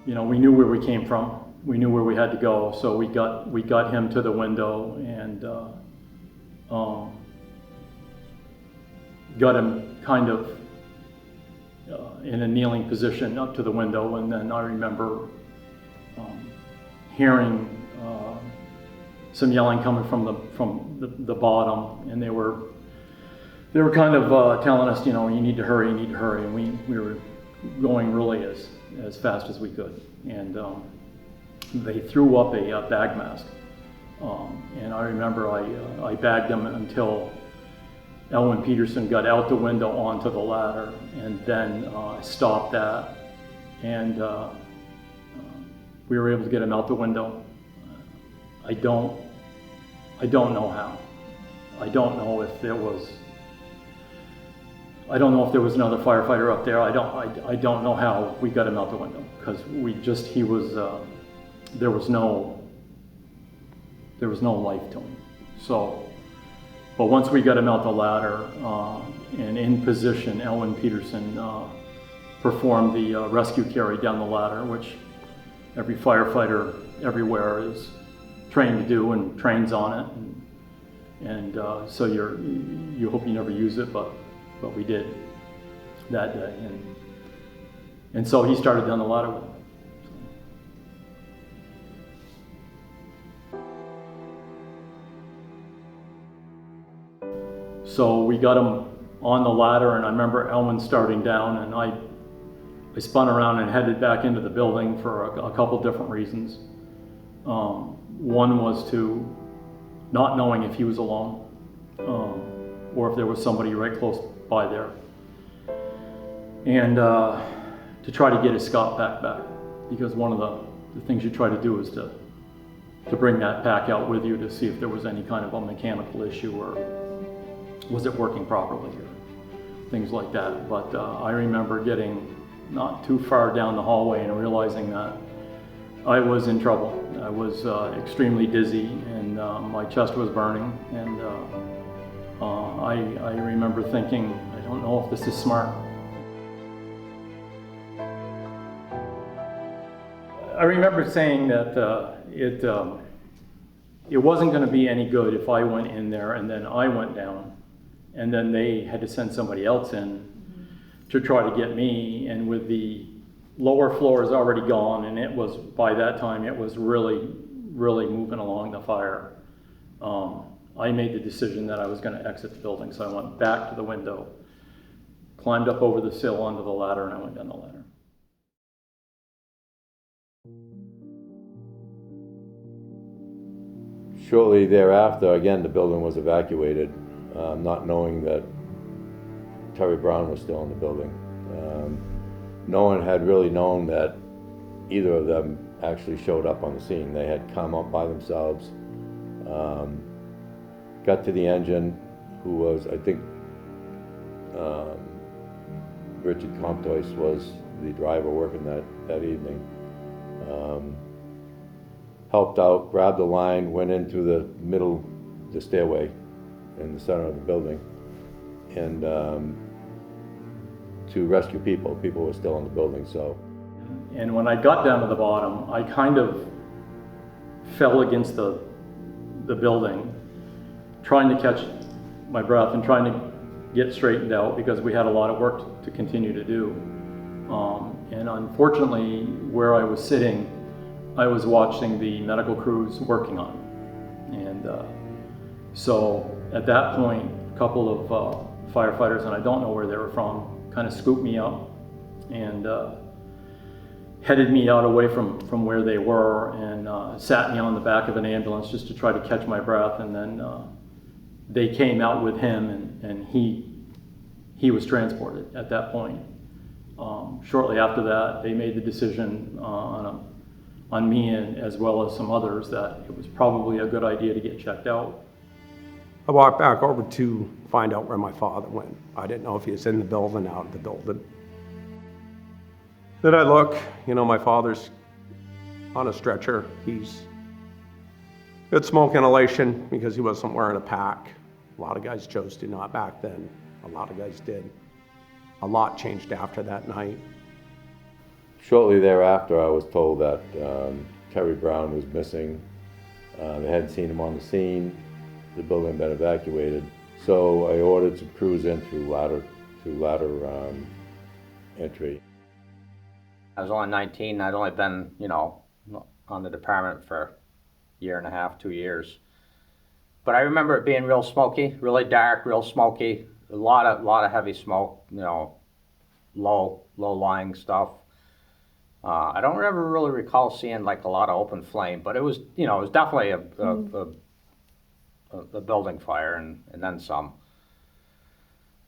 You know, we knew where we came from. We knew where we had to go, so we got him to the window and got him kind of in a kneeling position up to the window. And then I remember hearing some yelling coming from the bottom, and they were kind of telling us, you know, you need to hurry, and we were going really as fast as we could. And they threw up a bag mask, and I remember I bagged them until Elwin Peterson got out the window onto the ladder, and then stopped that, and we were able to get him out the window. I don't know how. I don't know if there was another firefighter up there. I don't know how we got him out the window, because there was no life to him. So, but once we got him out the ladder and in position, Elwin Peterson performed the rescue carry down the ladder, which every firefighter everywhere is trained to do and trains on it. And so you hope you never use it, but we did that day. And so he started down the ladder with him. So we got him on the ladder, and I remember Elwin starting down, and I spun around and headed back into the building for a couple different reasons. One was to not knowing if he was alone, or if there was somebody right close by there, and to try to get his Scott pack back, because one of the things you try to do is to bring that pack out with you to see if there was any kind of a mechanical issue or was it working properly or things like that. But I remember getting not too far down the hallway and realizing that I was in trouble. I was extremely dizzy and my chest was burning, and I remember thinking, I don't know if this is smart. I remember saying that it wasn't going to be any good if I went in there and then I went down, and then they had to send somebody else in to try to get me. And with the lower floors already gone, and it was, by that time, it was really, really moving along the fire. I made the decision that I was going to exit the building, so I went back to the window, climbed up over the sill onto the ladder, and I went down the ladder. Shortly thereafter, again, the building was evacuated, not knowing that Terry Brown was still in the building. No one had really known that either of them actually showed up on the scene. They had come up by themselves, got to the engine, who was, I think, Richard Comtois was the driver working that evening. Helped out, grabbed the line, went into the middle, the stairway in the center of the building, and to rescue people. People were still in the building, so. And when I got down to the bottom, I kind of fell against the building, trying to catch my breath and trying to get straightened out because we had a lot of work to continue to do. And unfortunately, where I was sitting, I was watching the medical crews working on it. And so at that point, a couple of firefighters, and I don't know where they were from, kind of scooped me up and headed me out away from where they were, and sat me on the back of an ambulance just to try to catch my breath. And then they came out with him, and he was transported at that point. Shortly after that, they made the decision on me, and as well as some others, that it was probably a good idea to get checked out. I walked back over to find out where my father went. I didn't know if he was in the building, out of the building. Then I look, my father's on a stretcher. He's got smoke inhalation because he wasn't wearing a pack. A lot of guys chose to not back then. A lot of guys did. A lot changed after that night. Shortly thereafter, I was told that Terry Brown was missing. They hadn't seen him on the scene. The building had been evacuated. So I ordered some crews in through ladder entry. I was only 19. I'd only been, on the department for a year and a half, 2 years. But I remember it being real smoky, really dark, real smoky. A lot of heavy smoke, low-lying stuff. I don't ever really recall seeing like a lot of open flame, but it was, it was definitely a building fire and then some.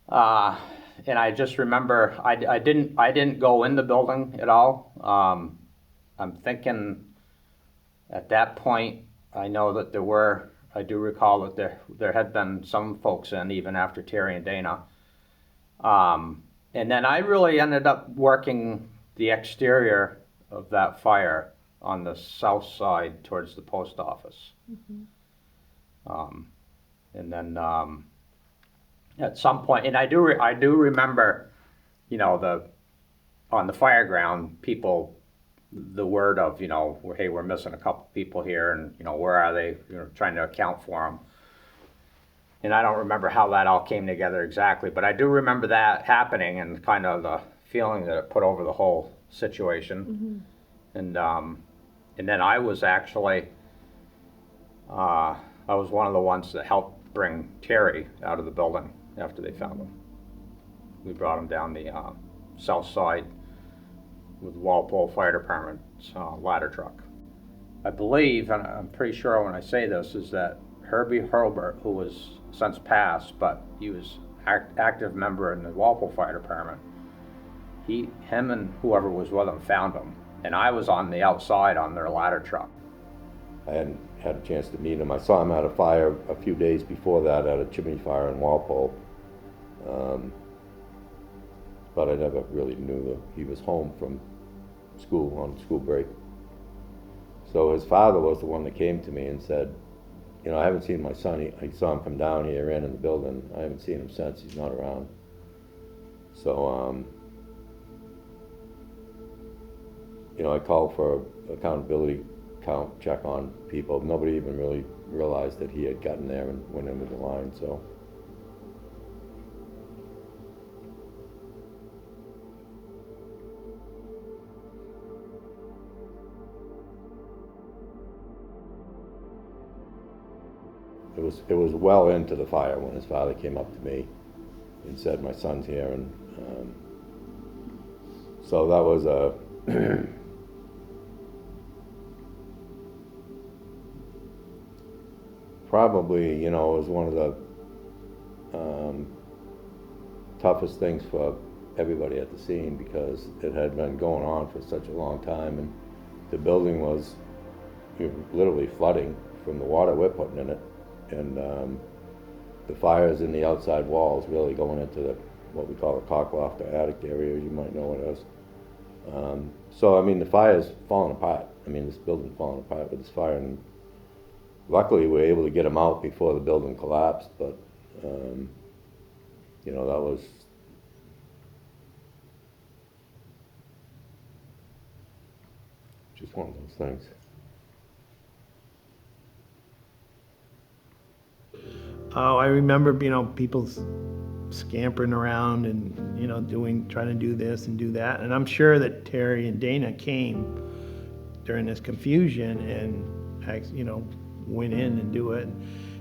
And I just remember I didn't go in the building at all. I'm thinking at that point, I know that I do recall that there had been some folks in even after Terry and Dana. And then I really ended up working the exterior of that fire on the south side towards the post office. Mm-hmm. And then at some point, and I do remember, on the fire ground, people, the word of, hey, we're missing a couple people here, and where are they? Trying to account for them. And I don't remember how that all came together exactly, but I do remember that happening and kind of the feeling that it put over the whole situation. Mm-hmm. And then I was actually, I was one of the ones that helped bring Terry out of the building after they found him. We brought him down the south side with Walpole Fire Department's ladder truck. I believe, and I'm pretty sure when I say this, is that Herbie Hurlbert, who was since passed, but he was active member in the Walpole Fire Department, him and whoever was with him found him and I was on the outside on their ladder truck. I hadn't had a chance to meet him. I saw him at a fire a few days before that at a chimney fire in Walpole. But I never really knew that he was home from school on school break. So his father was the one that came to me and said, you know, I haven't seen my son. I saw him come down here in the building. I haven't seen him since. He's not around. So, you know, I called for accountability count check on people. Nobody even really realized that he had gotten there and went into the line. So. It was well into the fire when his father came up to me and said, my son's here, and so that was a probably, you know, it was one of the toughest things for everybody at the scene, because it had been going on for such a long time, and the building was, you know, literally flooding from the water we're putting in it. And the fires in the outside walls really going into the, what we call the cockloft or attic area, you might know it as. So, I mean, the fire's falling apart. I mean, this building's falling apart with this fire, and luckily we were able to get them out before the building collapsed, but, you know, that was just one of those things. Oh, I remember, you know, people scampering around and, you know, trying to do this and do that. And I'm sure that Terry and Dana came during this confusion and, you know, went in and do it.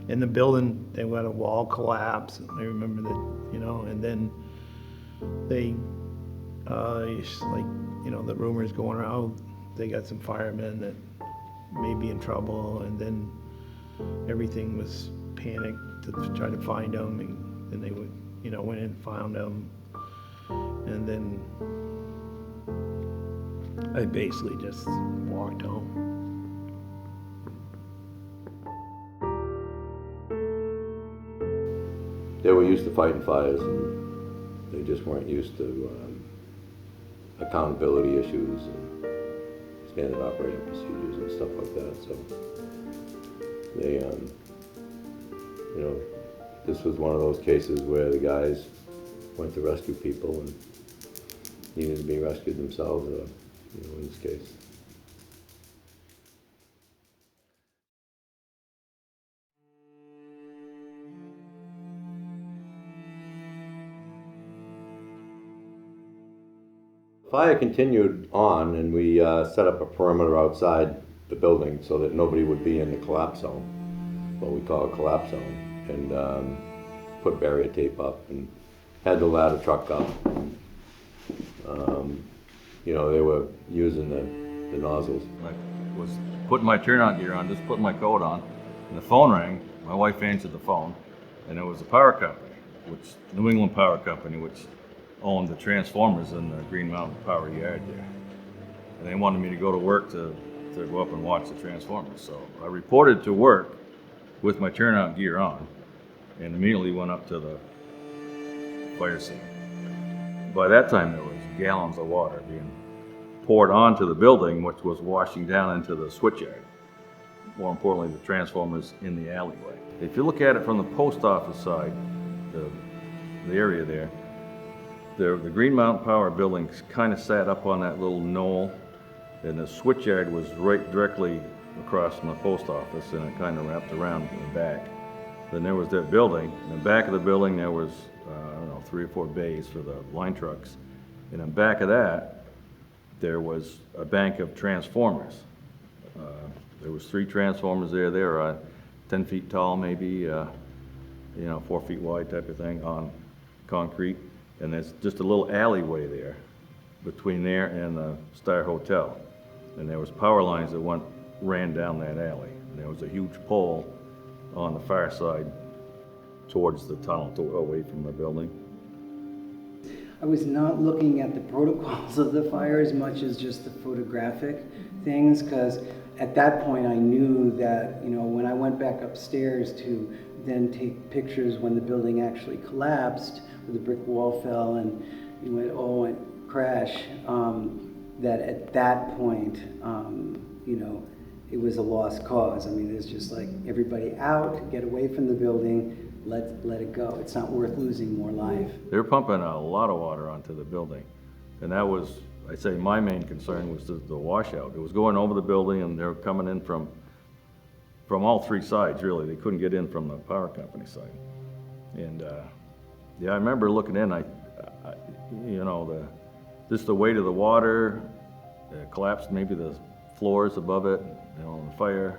In the building, they let a wall collapse. I remember that, you know, and then they, like, you know, the rumors going around, oh, they got some firemen that may be in trouble. And then everything was panicked to try to find them, and then they would, you know, went in and found them, and then I basically just walked home. They were used to fighting fires, and they just weren't used to accountability issues and standard operating procedures and stuff like that. So they, you know, this was one of those cases where the guys went to rescue people and needed to be rescued themselves, you know, in this case. Fire continued on, and we set up a perimeter outside the building so that nobody would be in the collapse zone, what we call a collapse zone, and put barrier tape up and had the ladder truck up. You know, they were using the nozzles. I was putting my turnout gear on, just putting my coat on, and the phone rang. My wife answered the phone, and it was the power company, which New England Power Company, which owned the transformers in the Green Mountain Power Yard there. And they wanted me to go to work to go up and watch the transformers. So I reported to work with my turnout gear on, and immediately went up to the fire scene. By that time, there was gallons of water being poured onto the building, which was washing down into the switchyard. More importantly, the transformers in the alleyway. If you look at it from the post office side, the area there, the Green Mountain Power building kind of sat up on that little knoll, and the switchyard was right directly across from the post office, and it kind of wrapped around in the back. Then there was that building. In the back of the building, there was, I don't know, 3 or 4 bays for the line trucks. And in back of that, there was a bank of transformers. There was 3 transformers there. They were 10 feet tall, maybe, you know, 4 feet wide type of thing on concrete. And there's just a little alleyway there between there and the Star Hotel. And there was power lines that ran down that alley. And there was a huge pole on the far side towards the tunnel, away from the building. I was not looking at the protocols of the fire as much as just the photographic things, because at that point I knew that, you know, when I went back upstairs to then take pictures when the building actually collapsed, where the brick wall fell and you went, oh, and crash, that at that point, you know, it was a lost cause. I mean, it's just like everybody out, get away from the building, let it go. It's not worth losing more life. They were pumping a lot of water onto the building. And that was, I'd say my main concern was the washout. It was going over the building and they were coming in from all three sides, really. They couldn't get in from the power company side. And yeah, I remember looking in, you know, just the weight of the water, collapsed maybe the floors above it, you know, the fire.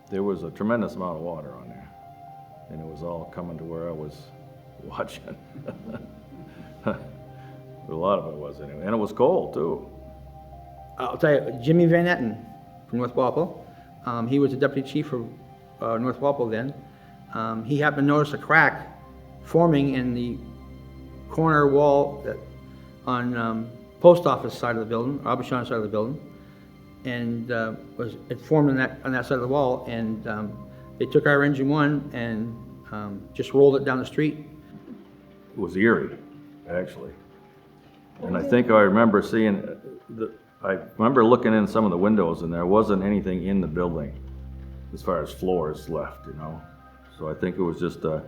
There was a tremendous amount of water on there. And it was all coming to where I was watching. A lot of it was anyway. And it was cold too. I'll tell you, Jimmy Van Etten from North Walpole, he was the deputy chief of North Walpole then. He happened to notice a crack forming in the corner wall on post office side of the building, Abishon side of the building. And it formed on that side of the wall, and they took our engine one and just rolled it down the street. It was eerie, actually. And I think I remember seeing, I remember looking in some of the windows and there wasn't anything in the building as far as floors left, you know. So I think it was just the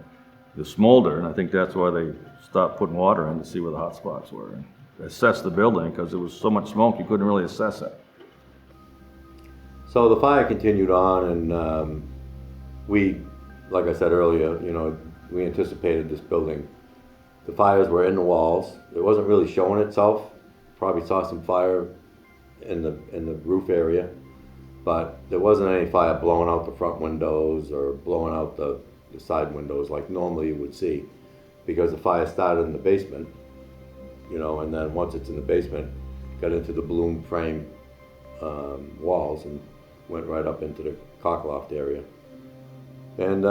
smolder, and I think that's why they stopped putting water in to see where the hot spots were and assess the building, because there was so much smoke you couldn't really assess it. So the fire continued on, and we, like I said earlier, you know, we anticipated this building. The fires were in the walls. It wasn't really showing itself. Probably saw some fire in the roof area, but there wasn't any fire blowing out the front windows or blowing out the side windows like normally you would see, because the fire started in the basement, you know, and then once it's in the basement, got into the balloon frame walls and went right up into the cockloft area. And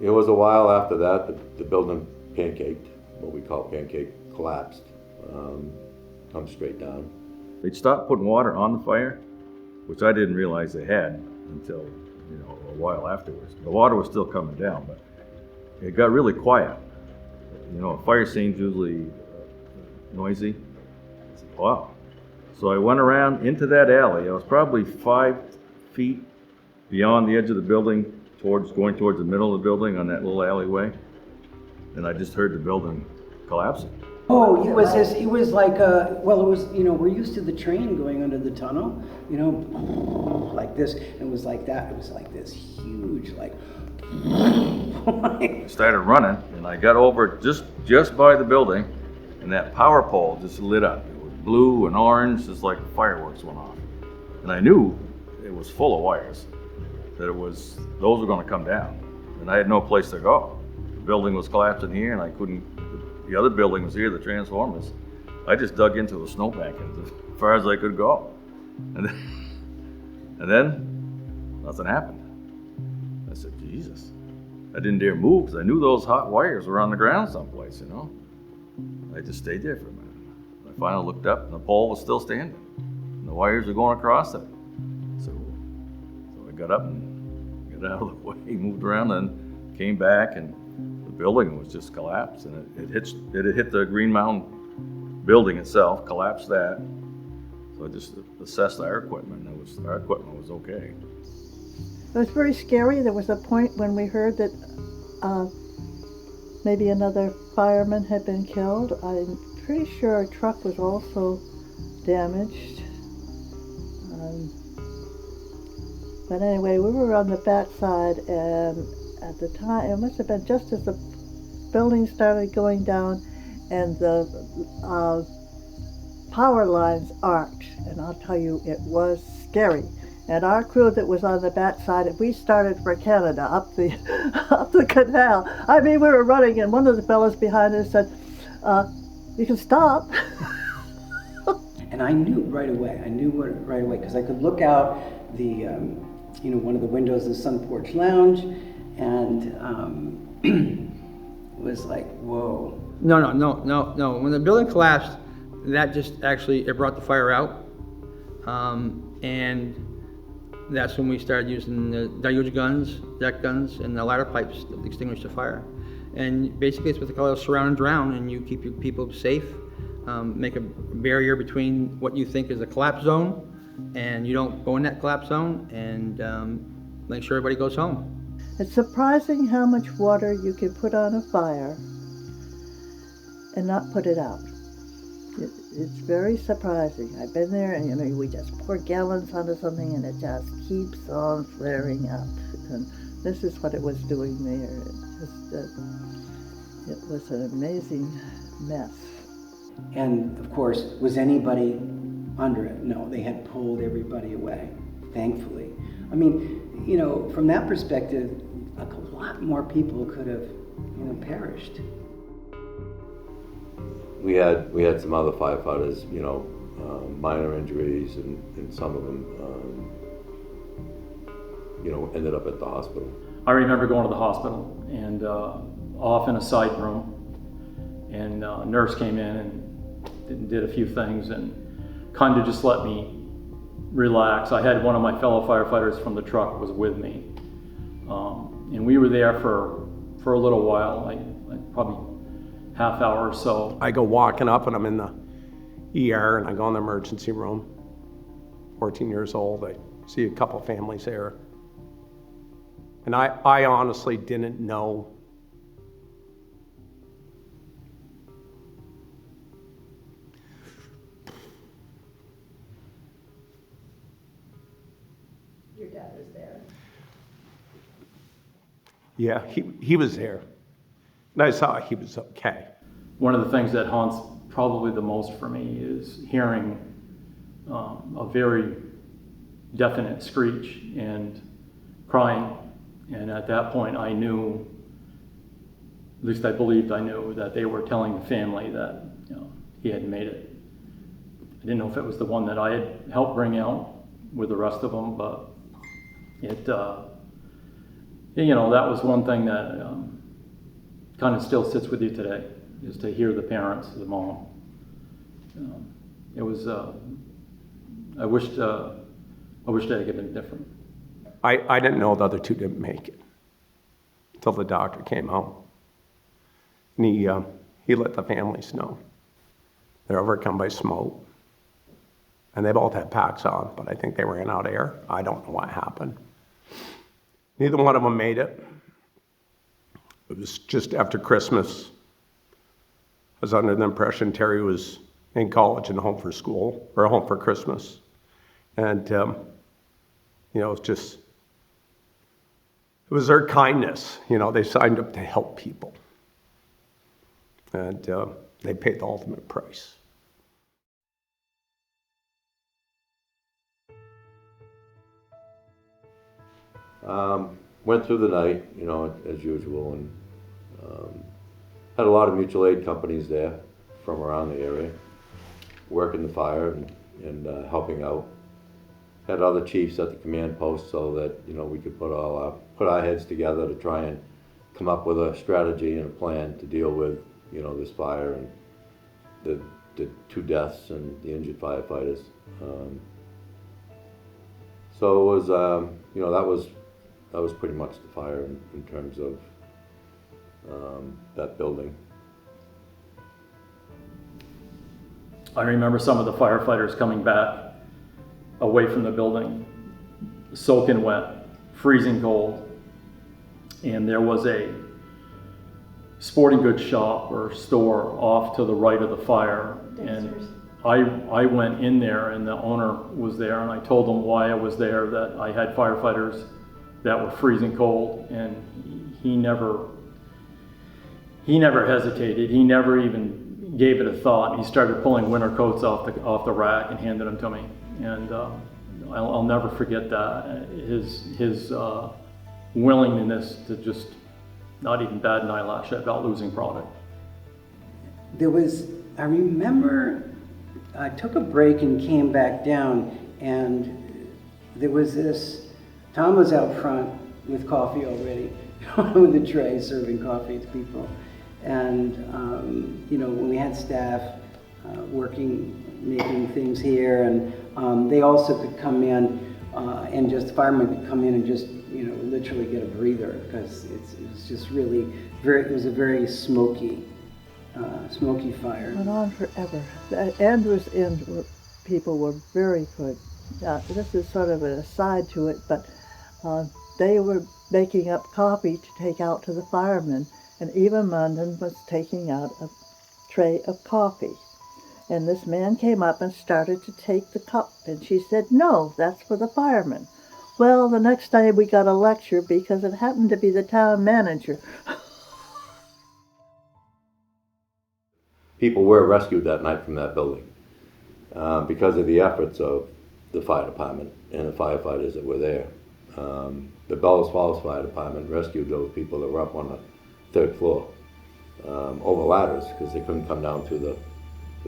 it was a while after that the building pancaked, what we call pancake, collapsed, come straight down. They'd stopped putting water on the fire, which I didn't realize they had until, you know, a while afterwards. The water was still coming down, but it got really quiet. You know, a fire scene's usually noisy. I said, wow. So I went around into that alley. I was probably 5 feet beyond the edge of the building, going towards the middle of the building on that little alleyway, and I just heard the building collapsing. Oh, it was like, well, it was, you know, we're used to the train going under the tunnel, you know, like this. It was like that. It was like this huge, like. I started running, and I got over just by the building, and that power pole just lit up. It was blue and orange, just like fireworks went off. And I knew it was full of wires, that those were going to come down, and I had no place to go. The building was collapsing here, and I couldn't. The other building was here, the transformers. I just dug into a snowbank as far as I could go. And then nothing happened. I said, Jesus. I didn't dare move because I knew those hot wires were on the ground someplace, you know. I just stayed there for a minute. I finally looked up and the pole was still standing. And the wires were going across it. So I got up and got out of the way, moved around, and came back, and the building was just collapsed, and it had hit the Green Mountain building itself, collapsed that. So I just assessed our equipment, and our equipment was okay. It was very scary. There was a point when we heard that maybe another fireman had been killed. I'm pretty sure a truck was also damaged. But anyway, we were on the back side, and at the time, it must have been just as the building started going down and the power lines arced. And I'll tell you, it was scary. And our crew that was on the back side, we started for Canada up the canal. I mean, we were running, and one of the fellows behind us said, "You can stop." And I knew right away. Right away because I could look out the, one of the windows of the Sun Porch Lounge, and it was like, whoa. No. When the building collapsed, that just actually, it brought the fire out. And that's when we started using the dilute guns, deck guns, and the ladder pipes to extinguish the fire. And basically it's what they call a surround and drown, and you keep your people safe, make a barrier between what you think is a collapse zone, and you don't go in that collapse zone, and make sure everybody goes home. It's surprising how much water you can put on a fire and not put it out. It's very surprising. I've been there, and we just pour gallons onto something and it just keeps on flaring up. And this is what it was doing there. It was an amazing mess. And of course, was anybody under it? No, they had pulled everybody away, thankfully. I mean, from that perspective, a lot more people could have, perished. We had some other firefighters, minor injuries, and some of them, ended up at the hospital. I remember going to the hospital and off in a side room, and a nurse came in and did a few things and kind of just let me relax. I had one of my fellow firefighters from the truck was with me, and we were there for a little while, like probably half hour or so. I go walking up and I'm in the ER and I go in the emergency room. 14 years old, I see a couple families there. And I honestly didn't know Your dad was there. Yeah, he was there. And I saw he was okay. One of the things that haunts probably the most for me is hearing a very definite screech and crying. And at that point I knew, at least I believed I knew, that they were telling the family that he hadn't made it. I didn't know if it was the one that I had helped bring out with the rest of them, but it, that was one thing that kind of still sits with you today, is to hear the parents, the mom. It was, I wished that it had been different. I didn't know the other two didn't make it until the doctor came out. And he let the families know. They're overcome by smoke. And they both had packs on, but I think they ran out of air. I don't know what happened. Neither one of them made it. It was just after Christmas. I was under the impression Terry was in college and home for school, or home for Christmas. And, it was their kindness. They signed up to help people. And they paid the ultimate price. Went through the night, as usual, and had a lot of mutual aid companies there from around the area, working the fire and helping out. Had other chiefs at the command post so that we could put our heads together to try and come up with a strategy and a plan to deal with this fire and the 2 deaths and the injured firefighters. So it was that was pretty much the fire in terms of that building. I remember some of the firefighters coming back away from the building, soaking wet, freezing cold, and there was a sporting goods shop or store off to the right of the fire. And I went in there and the owner was there, and I told him why I was there, that I had firefighters that were freezing cold, and he never hesitated. He never even gave it a thought. He started pulling winter coats off the rack and handed them to me, and I'll never forget that. His willingness to just not even bat an eyelash about losing product. I remember I took a break and came back down, and there was this, Tom was out front with coffee already, with a tray serving coffee to people. And, you know, when we had staff working, making things here, and they also could come in and just, firemen could come in and just, you know, literally get a breather, because it was just really it was a very smoky fire. Went on forever. Andrew's Inn people were very good. This is sort of an aside to it, but they were making up coffee to take out to the firemen, and Eva Munden was taking out a tray of coffee. And this man came up and started to take the cup, and she said, "No, that's for the firemen." Well, the next day we got a lecture because it happened to be the town manager. People were rescued that night from that building because of the efforts of the fire department and the firefighters that were there. The Bellows Falls Fire Department rescued those people that were up on the 3rd floor over ladders because they couldn't come down through the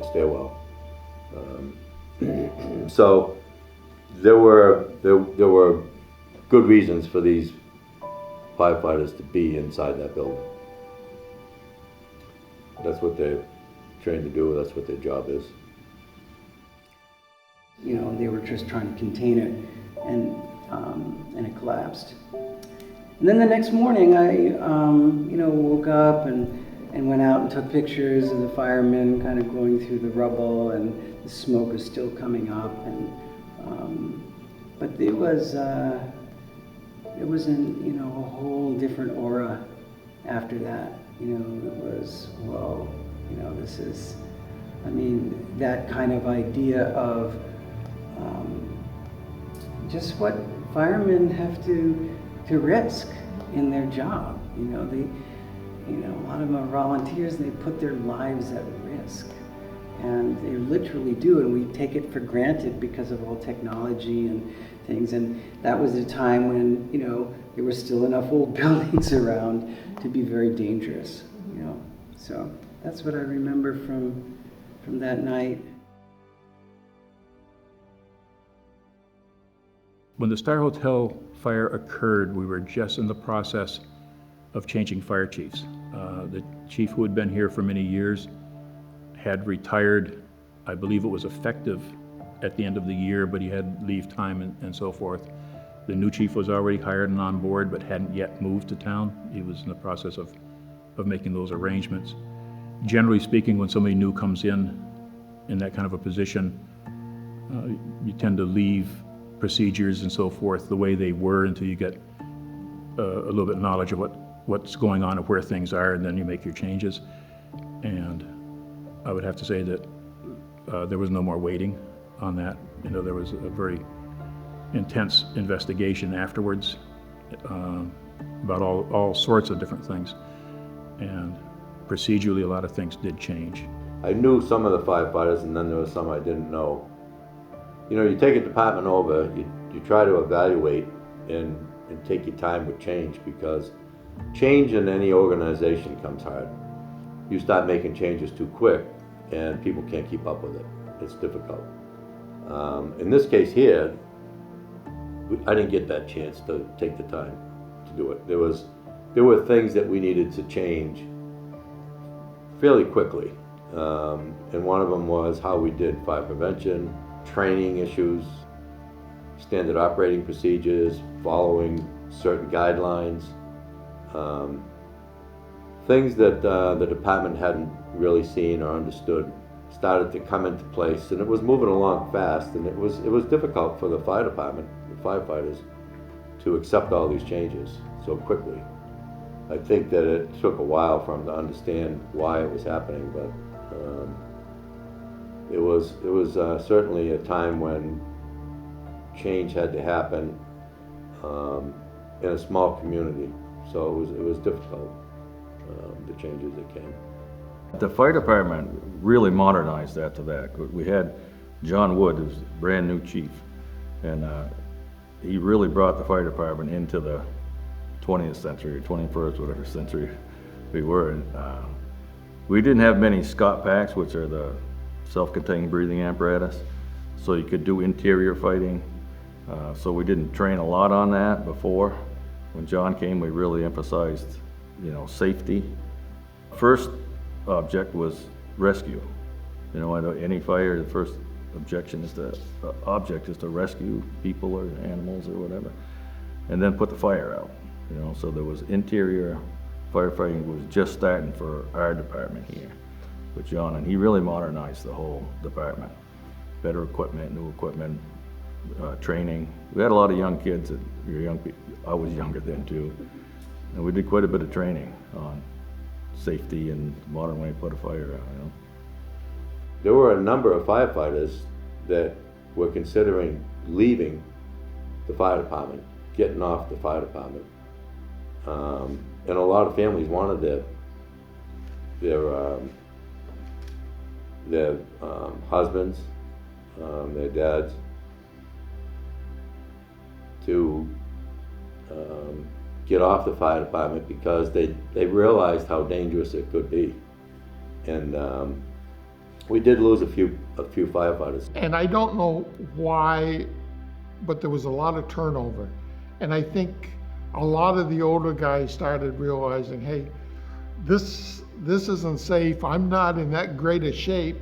stairwell. So there were good reasons for these firefighters to be inside that building. That's what they're trained to do. That's what their job is. You know, they were just trying to contain it, and it collapsed. And then the next morning, I, you know, woke up and went out and took pictures of the firemen kind of going through the rubble, and the smoke was still coming up. And but it was in, you know, a whole different aura after that. You know, it was, whoa, you know, this is, I mean, that kind of idea of just what firemen have to risk in their job. You know, a lot of them are volunteers, and they put their lives at risk. And they literally do, and we take it for granted because of all technology and things. And that was a time when, you know, there were still enough old buildings around to be very dangerous, you know. So that's what I remember from that night. When the Star Hotel fire occurred, we were just in the process of changing fire chiefs. The chief who had been here for many years had retired. I believe it was effective at the end of the year, but he had leave time and so forth. The new chief was already hired and on board, but hadn't yet moved to town. He was in the process of making those arrangements. Generally speaking, when somebody new comes in that kind of a position, you tend to leave procedures and so forth the way they were until you get a little bit of knowledge of what's going on and where things are, and then you make your changes. And I would have to say that there was no more waiting on that. You know, there was a very intense investigation afterwards about all sorts of different things. And procedurally, a lot of things did change. I knew some of the firefighters, and then there was some I didn't know. You know, you take a department over, you try to evaluate and take your time with change, because change in any organization comes hard. You start making changes too quick, and people can't keep up with it. It's difficult. In this case here, I didn't get that chance to take the time to do it. There were things that we needed to change fairly quickly, and one of them was how we did fire prevention, training issues, standard operating procedures, following certain guidelines, things that the department hadn't really seen or understood started to come into place, and it was moving along fast, and it was difficult for the fire department, the firefighters, to accept all these changes so quickly. I think that it took a while for them to understand why it was happening, but it was certainly a time when change had to happen in a small community. So it was difficult, the changes that came. The fire department really modernized after that. We had John Wood, who's a brand new chief, and he really brought the fire department into the 20th century, or 21st, whatever century we were in. We didn't have many Scott packs, which are the self-contained breathing apparatus, so you could do interior fighting. So we didn't train a lot on that before. When John came, we really emphasized, you know, safety. First object was rescue. You know, at any fire, the first object is to rescue people or animals or whatever, and then put the fire out. You know, so there was interior firefighting was just starting for our department here with John, and he really modernized the whole department. Better equipment, new equipment, training. We had a lot of young kids that were young people. I was younger then too, and we did quite a bit of training on safety and modern way to put a fire out. You know, there were a number of firefighters that were considering leaving the fire department, getting off the fire department, and a lot of families wanted their husbands, their dads, to get off the fire department because they realized how dangerous it could be. And we did lose a few firefighters. And I don't know why, but there was a lot of turnover. And I think a lot of the older guys started realizing, hey, this isn't safe. I'm not in that great a shape.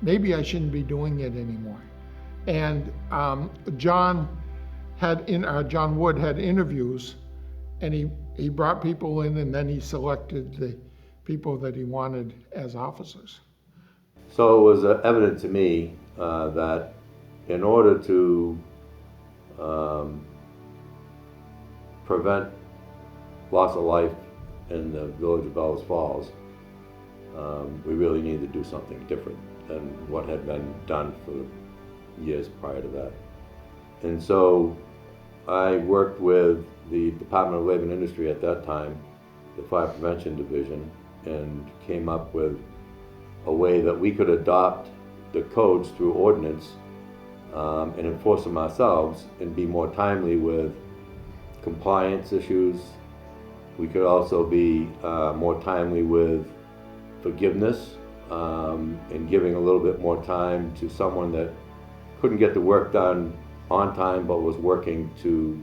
Maybe I shouldn't be doing it anymore. And John Wood had interviews, and he brought people in, and then he selected the people that he wanted as officers. So it was evident to me that in order to prevent loss of life in the village of Bellows Falls, we really needed to do something different than what had been done for years prior to that. And so I worked with the Department of Labor and Industry at that time, the Fire Prevention Division, and came up with a way that we could adopt the codes through ordinance and enforce them ourselves and be more timely with compliance issues. We could also be more timely with forgiveness and giving a little bit more time to someone that couldn't get the work done on time but was working to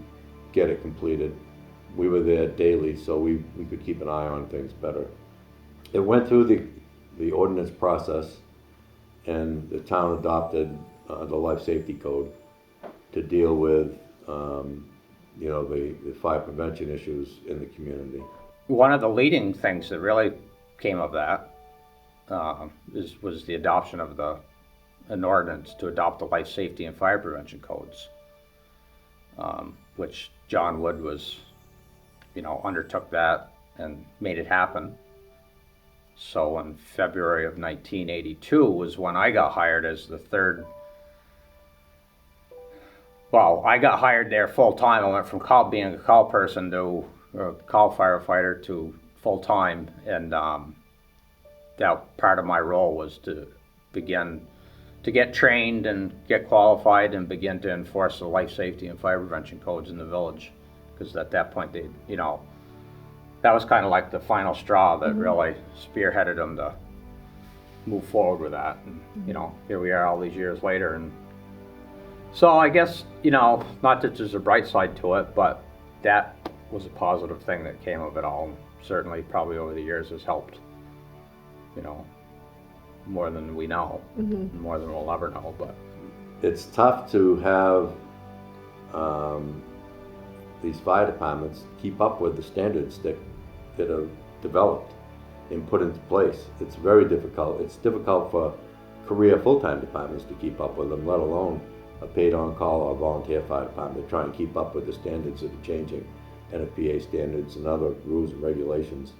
get it completed. We were there daily, so we could keep an eye on things better. It went through the ordinance process, and the town adopted the life safety code to deal with the fire prevention issues in the community. One of the leading things that really came of that was the adoption of an ordinance to adopt the life safety and fire prevention codes, which John Wood undertook that and made it happen. So in February of 1982 was when I got hired as the third. Well, I got hired there full time. I went from being a call person to call firefighter to full time, and that part of my role was to begin to get trained and get qualified and begin to enforce the life safety and fire prevention codes in the village, because at that point that was kind of like the final straw that really spearheaded them to move forward with that. And here we are all these years later. And so I guess, not that there's a bright side to it, but that was a positive thing that came of it all. And certainly probably over the years has helped, more than we know, more than we'll ever know. But it's tough to have these fire departments keep up with the standards that are developed and put into place. It's very difficult. It's difficult for career full-time departments to keep up with them, let alone a paid on-call or volunteer fire department to try and keep up with the standards that are changing, NFPA standards and other rules and regulations.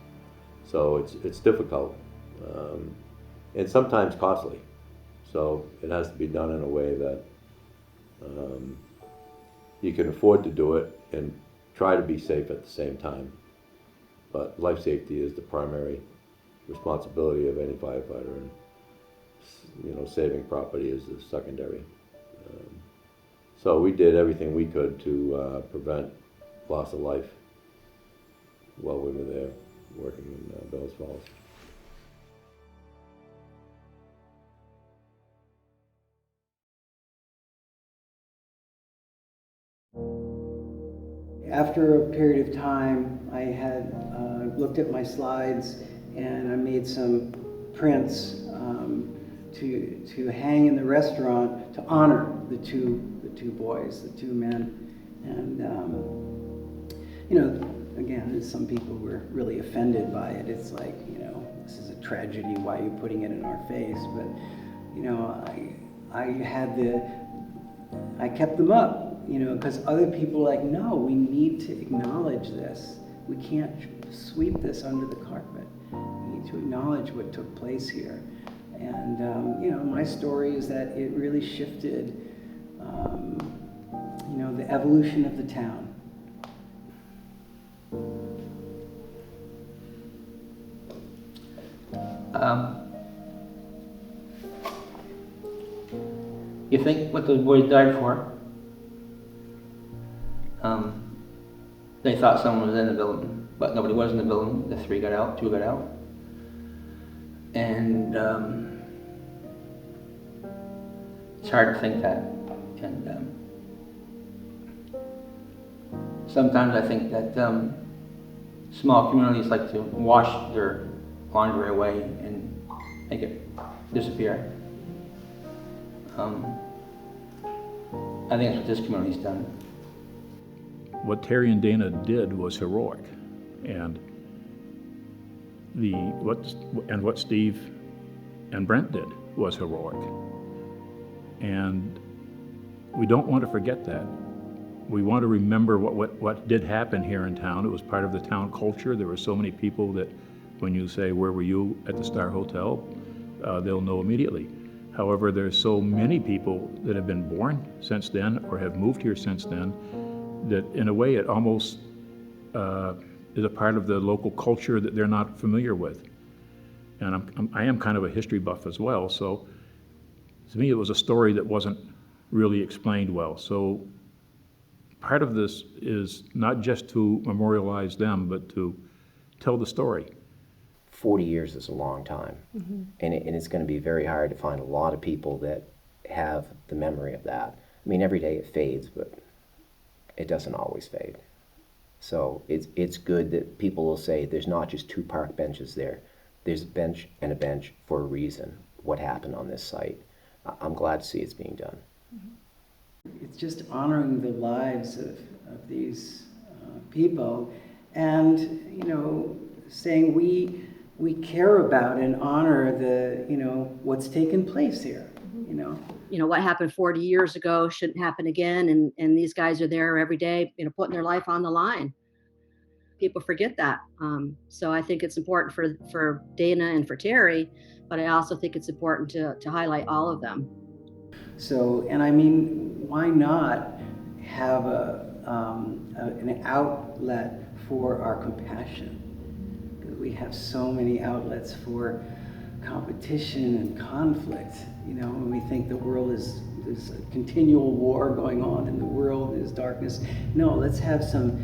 So it's difficult and sometimes costly. So it has to be done in a way that you can afford to do it and try to be safe at the same time. But life safety is the primary responsibility of any firefighter, and saving property is the secondary. So we did everything we could to prevent loss of life while we were there working in Bellows Falls. After a period of time, I had looked at my slides and I made some prints to hang in the restaurant to honor the two boys, the two men. And you know, again, some people were really offended by it. It's like, you know, this is a tragedy, why are you putting it in our face? But you know, I kept them up, you know, because other people were like, no, we need to acknowledge this. We can't sweep this under the carpet. We need to acknowledge what took place here. And, you know, my story is that it really shifted, you know, the evolution of the town. You think what those boys died for? They thought someone was in the building, but nobody was in the building. The 3 got out, 2 got out. And it's hard to think that. And sometimes I think that small communities like to wash their laundry away and make it disappear. I think that's what this community's done. What Terry and Dana did was heroic, and what Steve and Brent did was heroic. And we don't want to forget that. We want to remember what did happen here in town. It was part of the town culture. There were so many people that when you say, where were you at the Star Hotel, they'll know immediately. However, there's so many people that have been born since then or have moved here since then that in a way it almost is a part of the local culture that they're not familiar with. And I am kind of a history buff as well, so to me it was a story that wasn't really explained well. So part of this is not just to memorialize them, but to tell the story. 40 years is a long time, and it's going to be very hard to find a lot of people that have the memory of that. I mean, every day it fades, but it doesn't always fade. So it's good that people will say there's not just 2 park benches there. There's a bench and a bench for a reason. What happened on this site? I'm glad to see it's being done. It's just honoring the lives of these people, and you know, saying we care about and honor the, you know, what's taken place here, you know. You know, what happened 40 years ago shouldn't happen again, and these guys are there every day, you know, putting their life on the line. People forget that. So I think it's important for Dana and for Terry, but I also think it's important to highlight all of them. So, and I mean, why not have an outlet for our compassion? We have so many outlets for competition and conflict, you know, and we think the world is, there's a continual war going on and the world is darkness. No, let's have some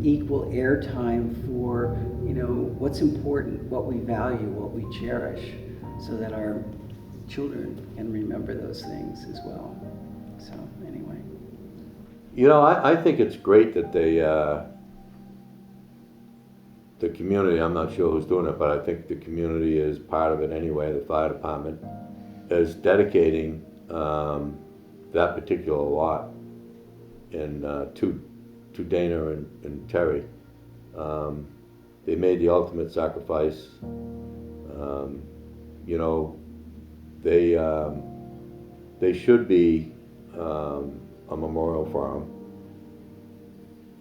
equal airtime for, you know, what's important, what we value, what we cherish, so that our children can remember those things as well. So anyway. You know, I think it's great that they, the community, I'm not sure who's doing it, but I think the community is part of it anyway, the fire department, is dedicating that particular lot and to Dana and Terry. They made the ultimate sacrifice. You know, they should be a memorial for them.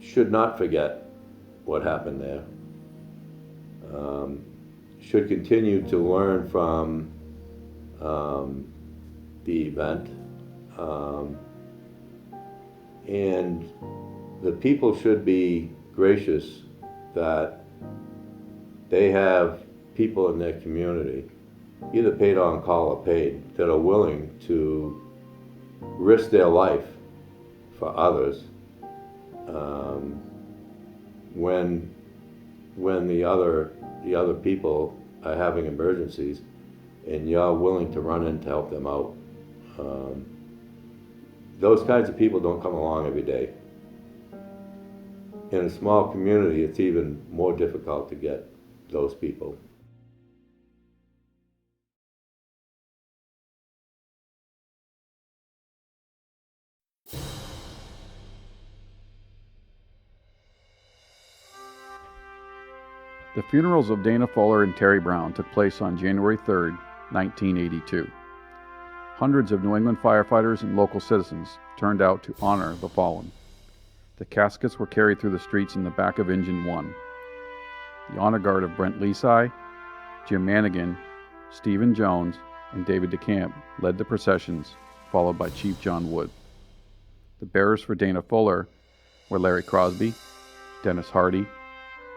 Should not forget what happened there. Should continue to learn from the event, and the people should be gracious that they have people in their community, either paid on call or paid, that are willing to risk their life for others when the other people are having emergencies, and you're willing to run in to help them out. Those kinds of people don't come along every day. In a small community, it's even more difficult to get those people. The funerals of Dana Fuller and Terry Brown took place on January 3, 1982. Hundreds of New England firefighters and local citizens turned out to honor the fallen. The caskets were carried through the streets in the back of Engine 1. The honor guard of Brent Leasai, Jim Manigan, Stephen Jones, and David DeCamp led the processions, followed by Chief John Wood. The bearers for Dana Fuller were Larry Crosby, Dennis Hardy,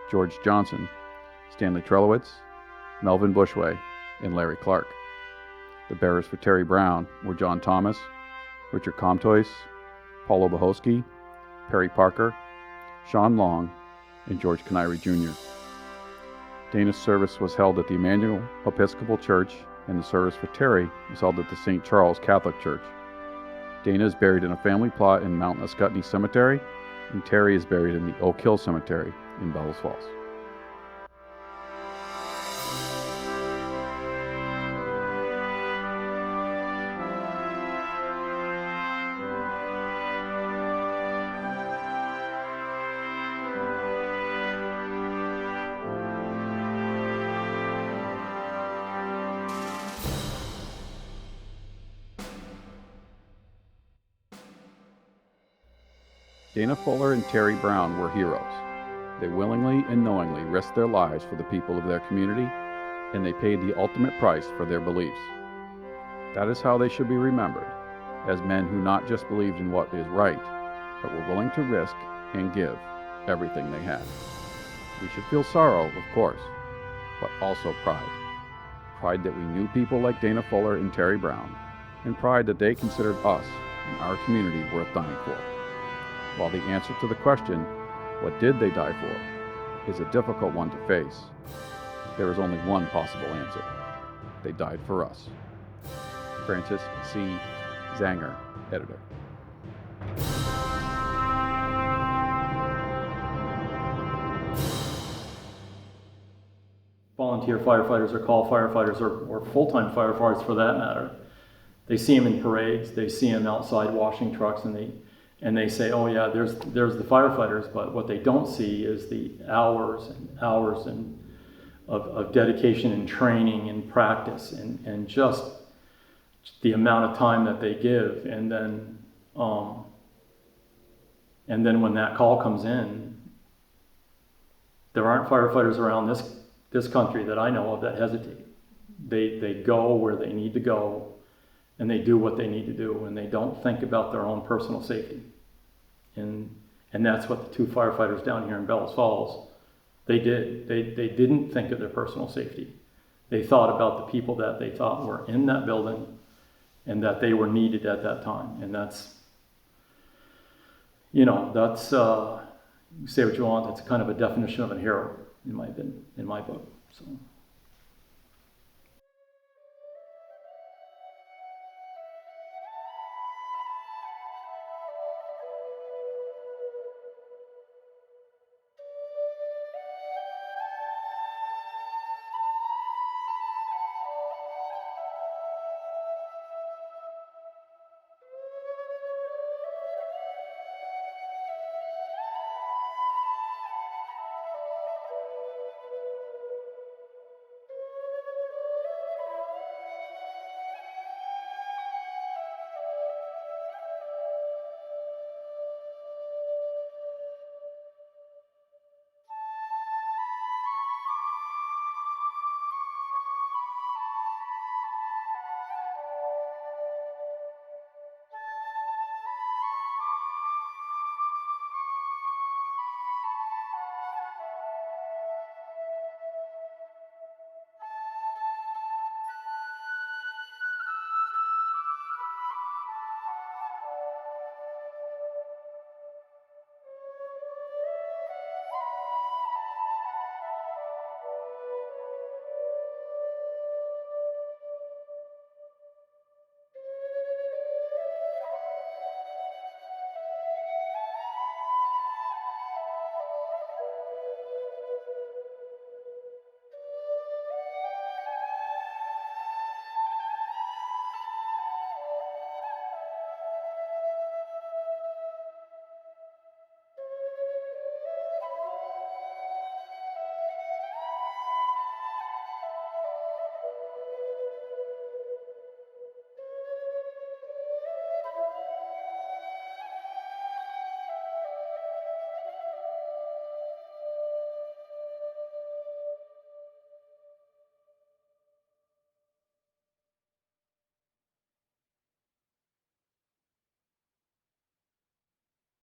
George Johnson, Stanley Trelowitz, Melvin Bushway, and Larry Clark. The bearers for Terry Brown were John Thomas, Richard Comtois, Paul Obohosky, Perry Parker, Sean Long, and George Canary Jr. Dana's service was held at the Emmanuel Episcopal Church, and the service for Terry was held at the St. Charles Catholic Church. Dana is buried in a family plot in Mount Ascutney Cemetery, and Terry is buried in the Oak Hill Cemetery in Bellows Falls. Dana Fuller and Terry Brown were heroes. They willingly and knowingly risked their lives for the people of their community, and they paid the ultimate price for their beliefs. That is how they should be remembered, as men who not just believed in what is right, but were willing to risk and give everything they had. We should feel sorrow, of course, but also pride. Pride that we knew people like Dana Fuller and Terry Brown, and pride that they considered us and our community worth dying for. While the answer to the question, what did they die for, is a difficult one to face, there is only one possible answer. They died for us. Francis C. Zanger, editor. Volunteer firefighters or call firefighters or full-time firefighters for that matter, they see them in parades, they see them outside washing trucks, and they say, oh yeah, there's the firefighters, but what they don't see is the hours and hours of dedication and training and practice and just the amount of time that they give. And then when that call comes in, there aren't firefighters around this country that I know of that hesitate. They go where they need to go, and they do what they need to do, and they don't think about their own personal safety. And that's what the two firefighters down here in Bellows Falls, they did. They didn't think of their personal safety. They thought about the people that they thought were in that building and that they were needed at that time. And that's, you say what you want, that's kind of a definition of a hero, in my book. So.